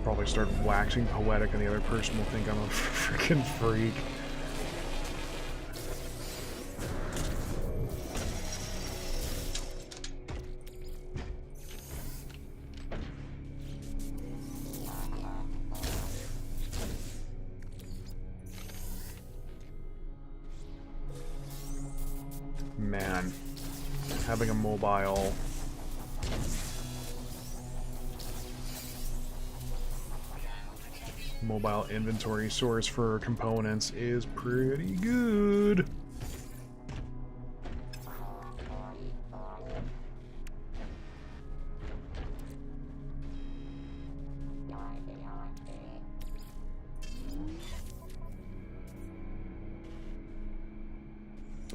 Probably start waxing poetic and the other person will think I'm a freaking freak. Man, having a mobile inventory source for components is pretty good.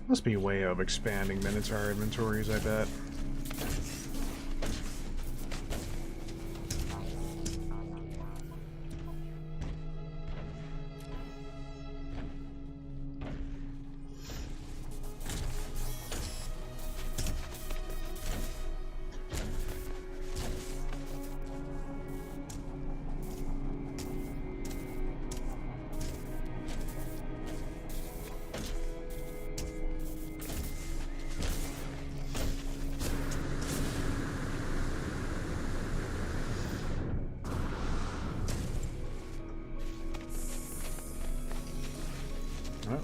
Must be a way of expanding Minotaur inventories, I bet.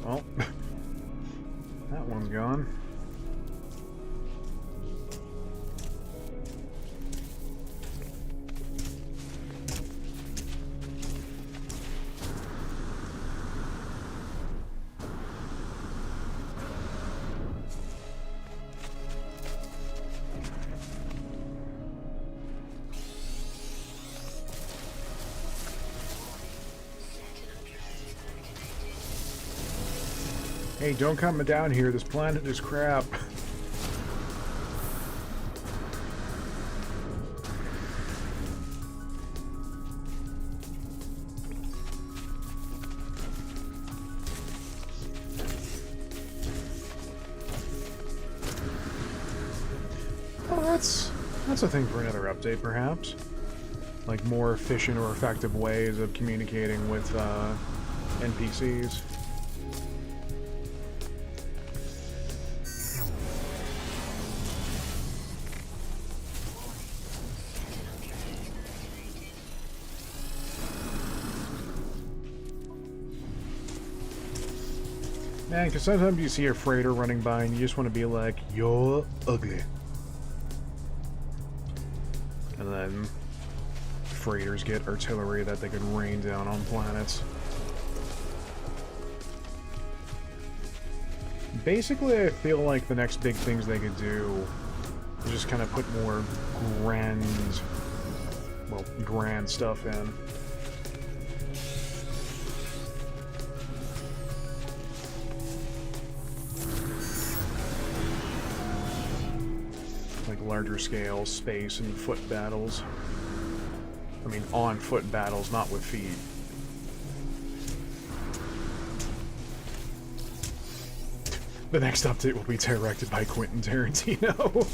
Oh, that one's gone. Hey, don't come down here. This planet is crap. Oh, that's a thing for another update, perhaps. Like more efficient or effective ways of communicating with NPCs. Man, because sometimes you see a freighter running by and you just want to be like, you're ugly. And then freighters get artillery that they could rain down on planets. Basically, I feel like the next big things they could do is just kind of put more grand stuff in. Like larger scale space and foot battles. I mean, on foot battles, not with feet. The next update will be directed by Quentin Tarantino.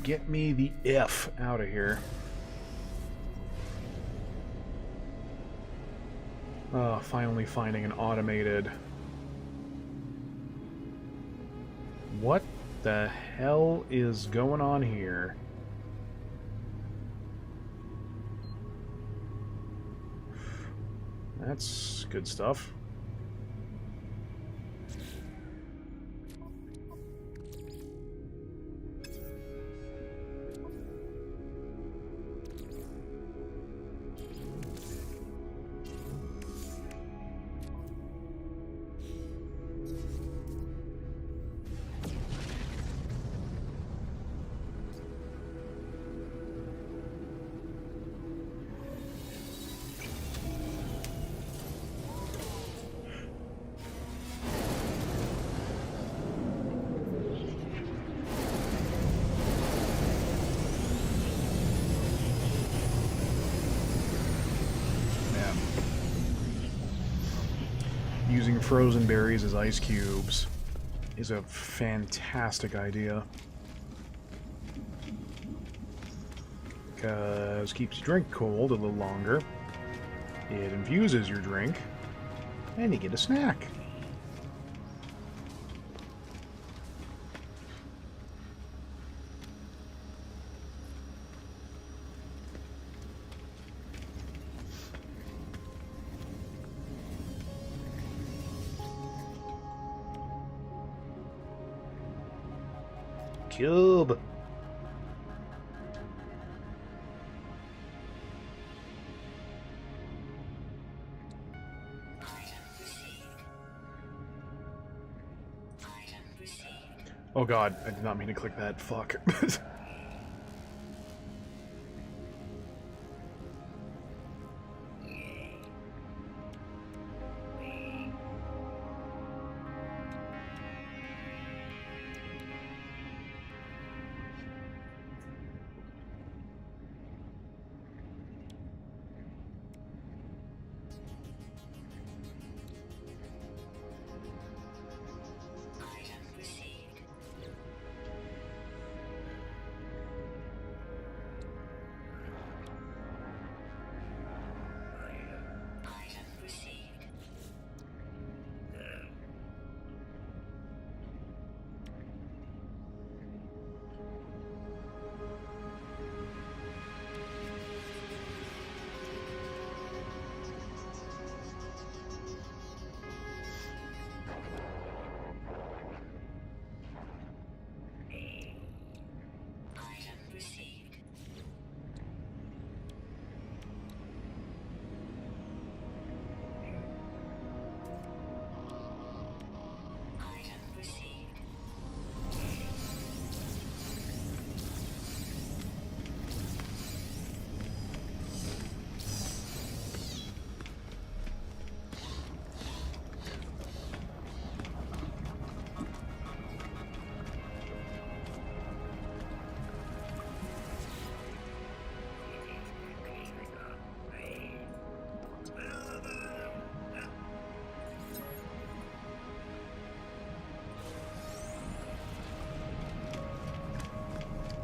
Get me the F out of here. Finally finding an automated... What the hell is going on here? That's good stuff. Using frozen berries as ice cubes is a fantastic idea. Because it keeps your drink cold a little longer. It infuses your drink. And you get a snack. Cube. Oh god, I did not mean to click that. Fuck.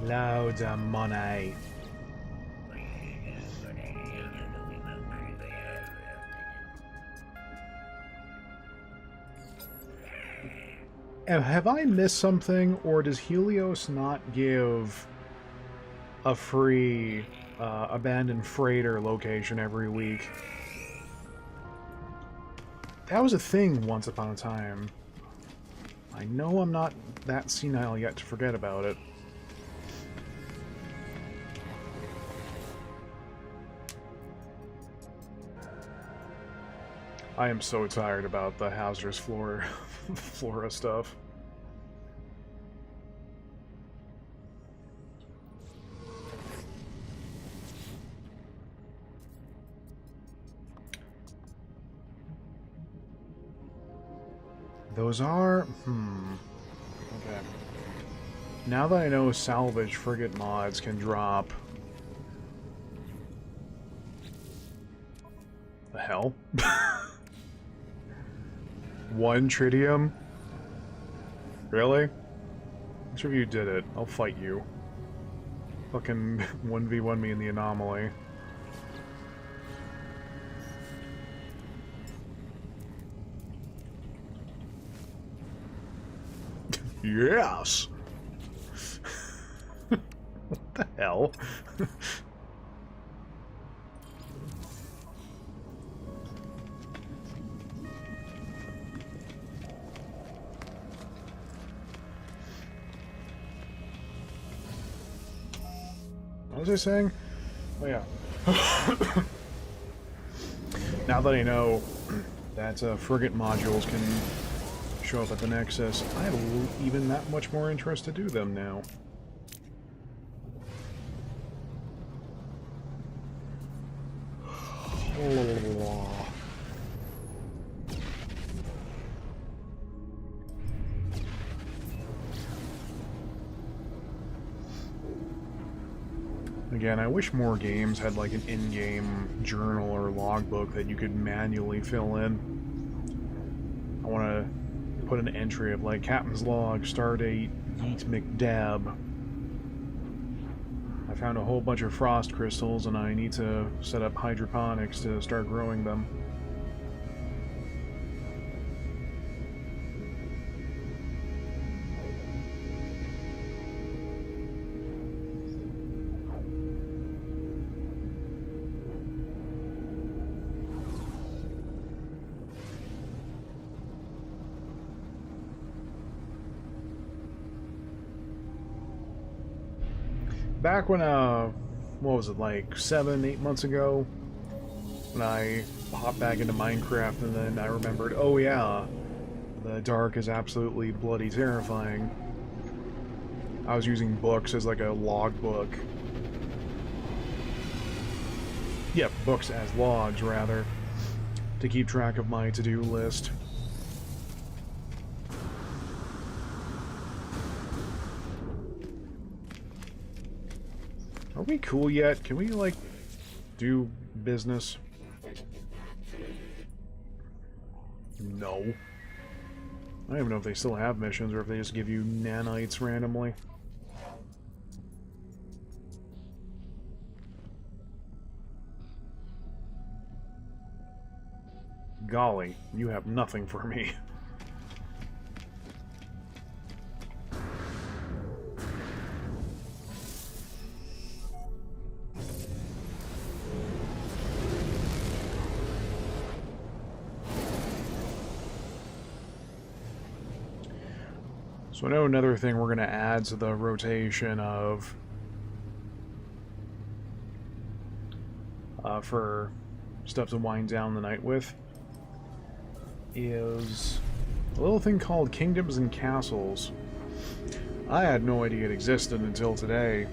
Loads of money. Have I missed something, or does Helios not give a free abandoned freighter location every week? That was a thing once upon a time. I know I'm not that senile yet to forget about it. I am so tired about the hazardous flora stuff. Those are... Okay. Now that I know salvage frigate mods can drop... The hell? One tritium? Really? Which of you did it? I'll fight you. Fucking 1v1 me in the anomaly. Yes! What the hell? What was I saying? Oh yeah. Now that I know that frigate modules can show up at the Nexus, I have even that much more interest to do them now. Again, I wish more games had like an in-game journal or logbook that you could manually fill in. I want to put an entry of like Captain's Log, Stardate, Yeet McDab. I found a whole bunch of frost crystals and I need to set up hydroponics to start growing them. Back when, what was it, like 7, 8 months ago, when I hopped back into Minecraft and then I remembered, oh yeah, the dark is absolutely bloody terrifying. I was using books as like a logbook. Yep, books as logs, rather, to keep track of my to-do list. Are we cool yet? Can we, like, do business? No. I don't even know if they still have missions or if they just give you nanites randomly. Golly, you have nothing for me. So I know another thing we're going to add to the rotation of for stuff to wind down the night with is a little thing called Kingdoms and Castles. I had no idea it existed until today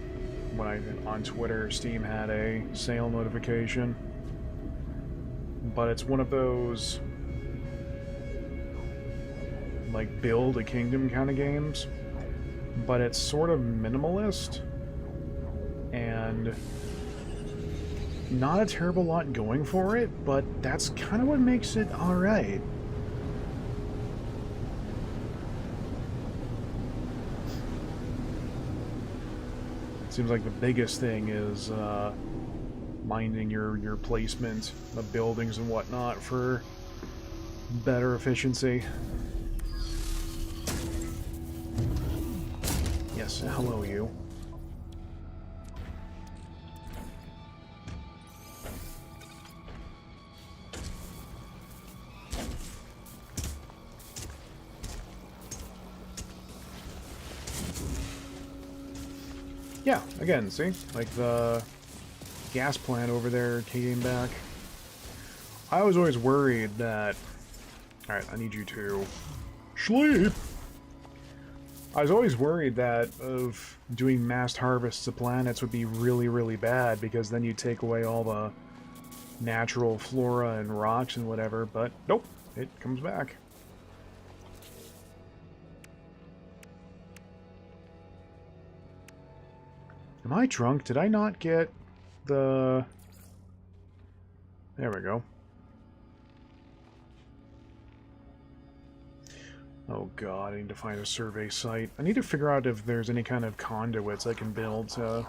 when on Twitter Steam had a sale notification. But it's one of those like build a kingdom kind of games, but it's sort of minimalist and not a terrible lot going for it, but that's kind of what makes it alright. Seems like the biggest thing is minding your placement of buildings and whatnot for better efficiency. Yes, hello you. Yeah, again, see? Like the gas plant over there came back. I was always worried that... Alright, I need you to sleep! I was always worried that of doing massed harvests of planets would be really, really bad, because then you take away all the natural flora and rocks and whatever, but nope, it comes back. Am I drunk? Did I not get the... There we go. Oh god, I need to find a survey site. I need to figure out if there's any kind of conduits I can build to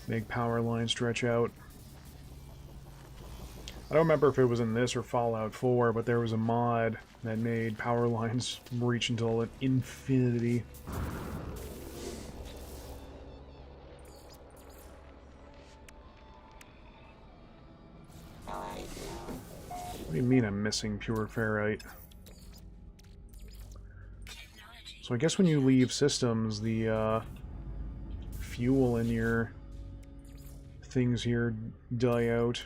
make power lines stretch out. I don't remember if it was in this or Fallout 4, but there was a mod that made power lines reach until infinity. What do you mean I'm missing pure ferrite? So I guess when you leave systems, the fuel in your things here die out.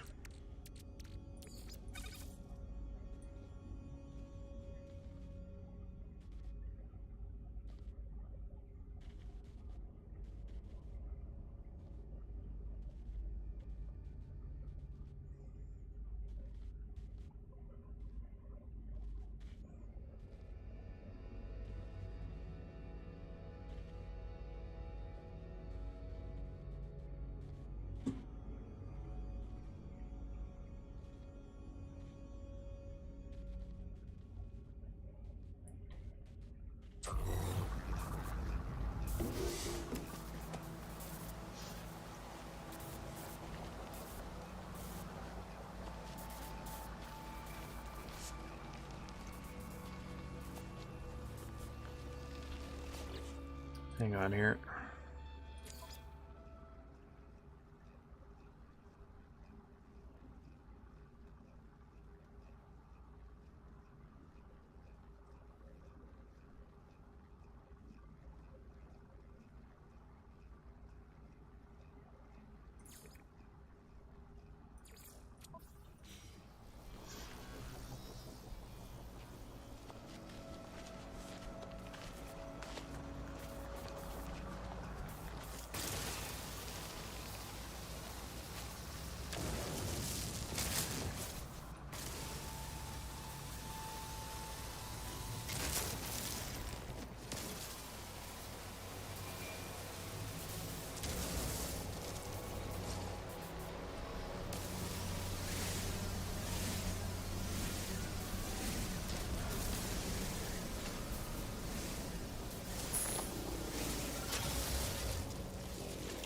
Hang on here.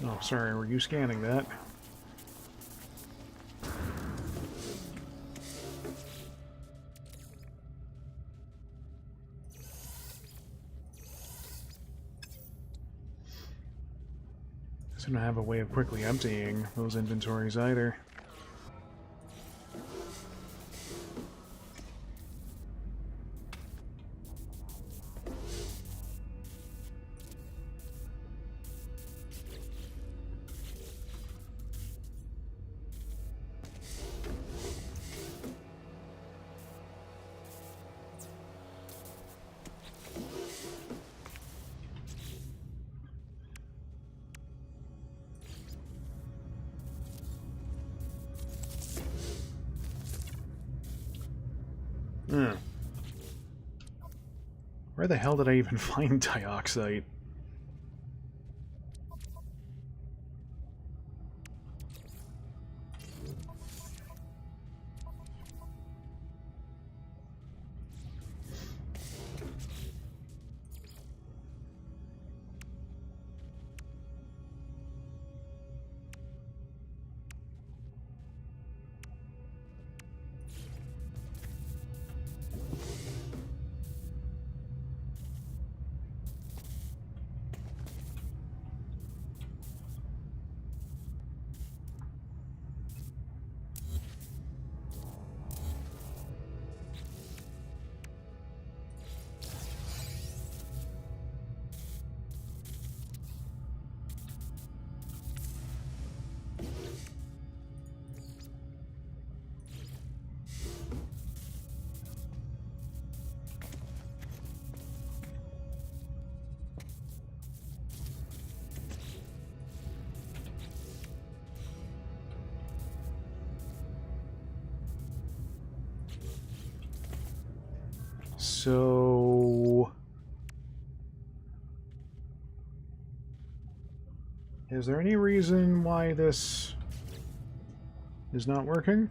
Oh, sorry, were you scanning that? I don't have a way of quickly emptying those inventories either. Hmm. Where the hell did I even find dioxide? So... is there any reason why this is not working?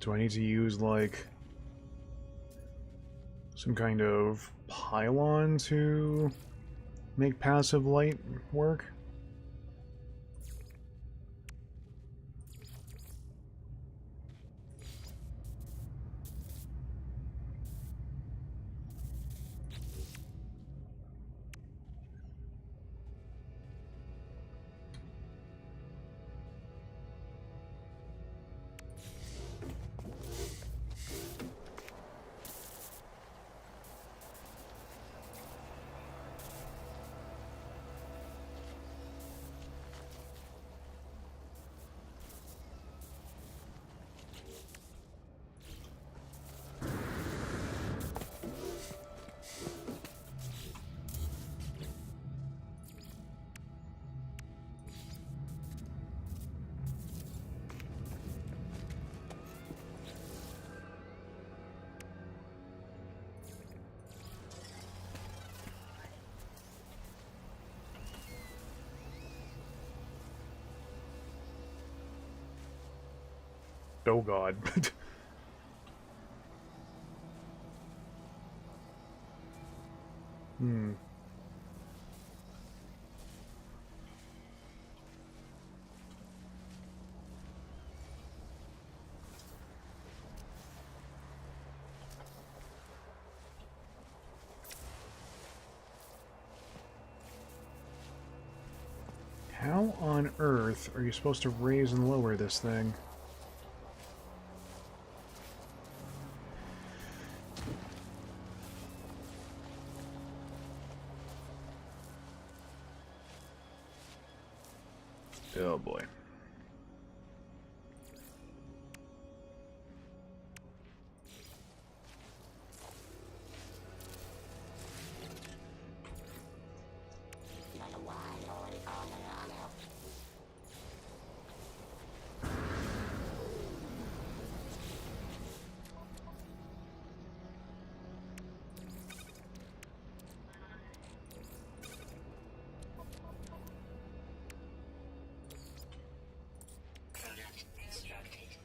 Do I need to use, like, some kind of pylon to make passive light work? Oh god. Hmm. How on earth are you supposed to raise and lower this thing? Oh boy. Product extracted.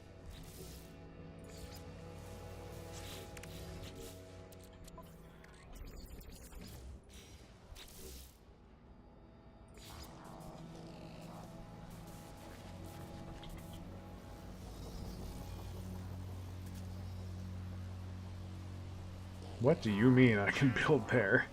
What do you mean I can build there?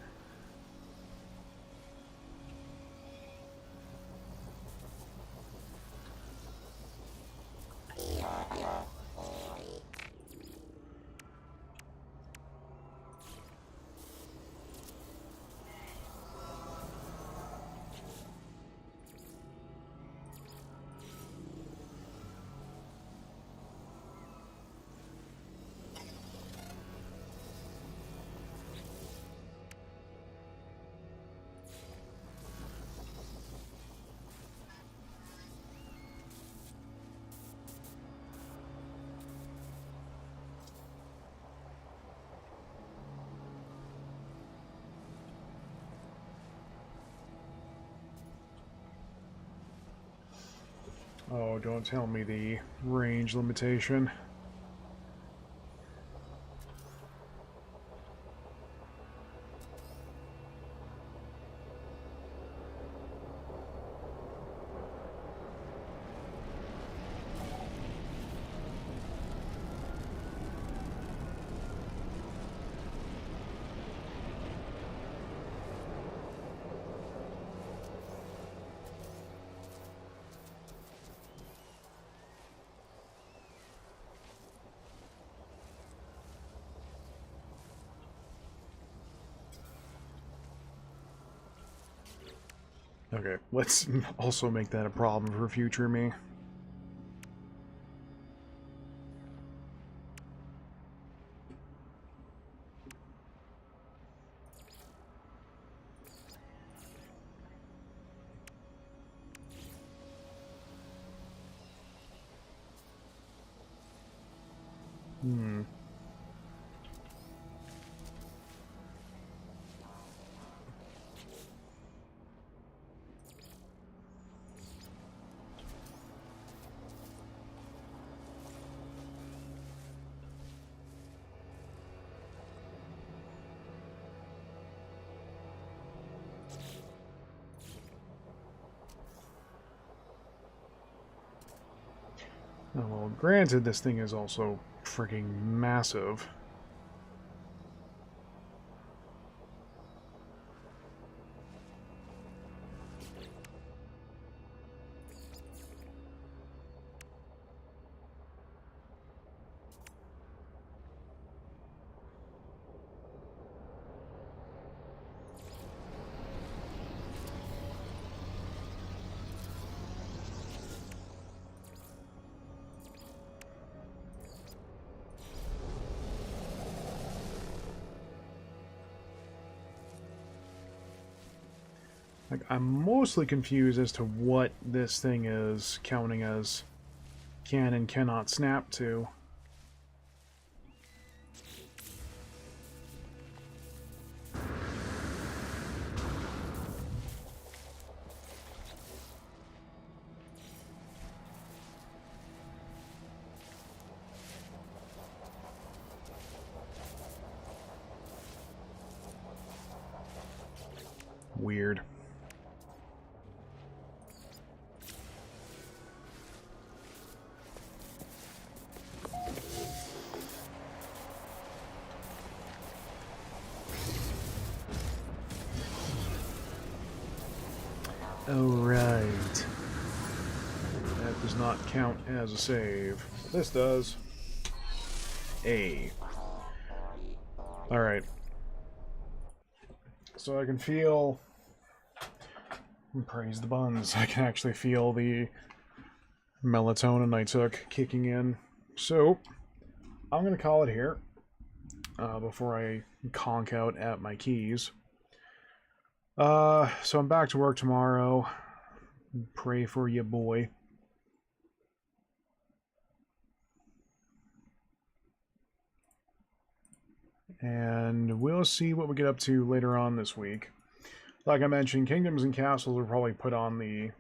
Oh, don't tell me the range limitation. Okay, let's also make that a problem for future me. Hmm. Oh, well, granted, this thing is also freaking massive. Like, I'm mostly confused as to what this thing is counting as can and cannot snap to. Weird. Oh, right. That does not count as a save. This does. A. Alright. So I can feel... Praise the buns. I can actually feel the melatonin I took kicking in. So, I'm going to call it here before I conk out at my keys. So I'm back to work tomorrow. Pray for you, boy. And we'll see what we get up to later on this week. Like I mentioned, Kingdoms and Castles will probably put on the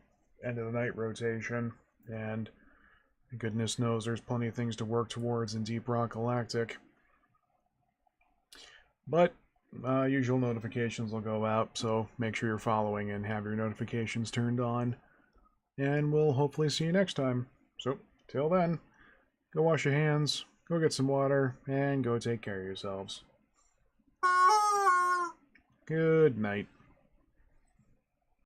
end of the night rotation, and goodness knows there's plenty of things to work towards in Deep Rock Galactic. But usual notifications will go out, so make sure you're following and have your notifications turned on. And we'll hopefully see you next time. So, till then, go wash your hands, go get some water, and go take care of yourselves. Good night.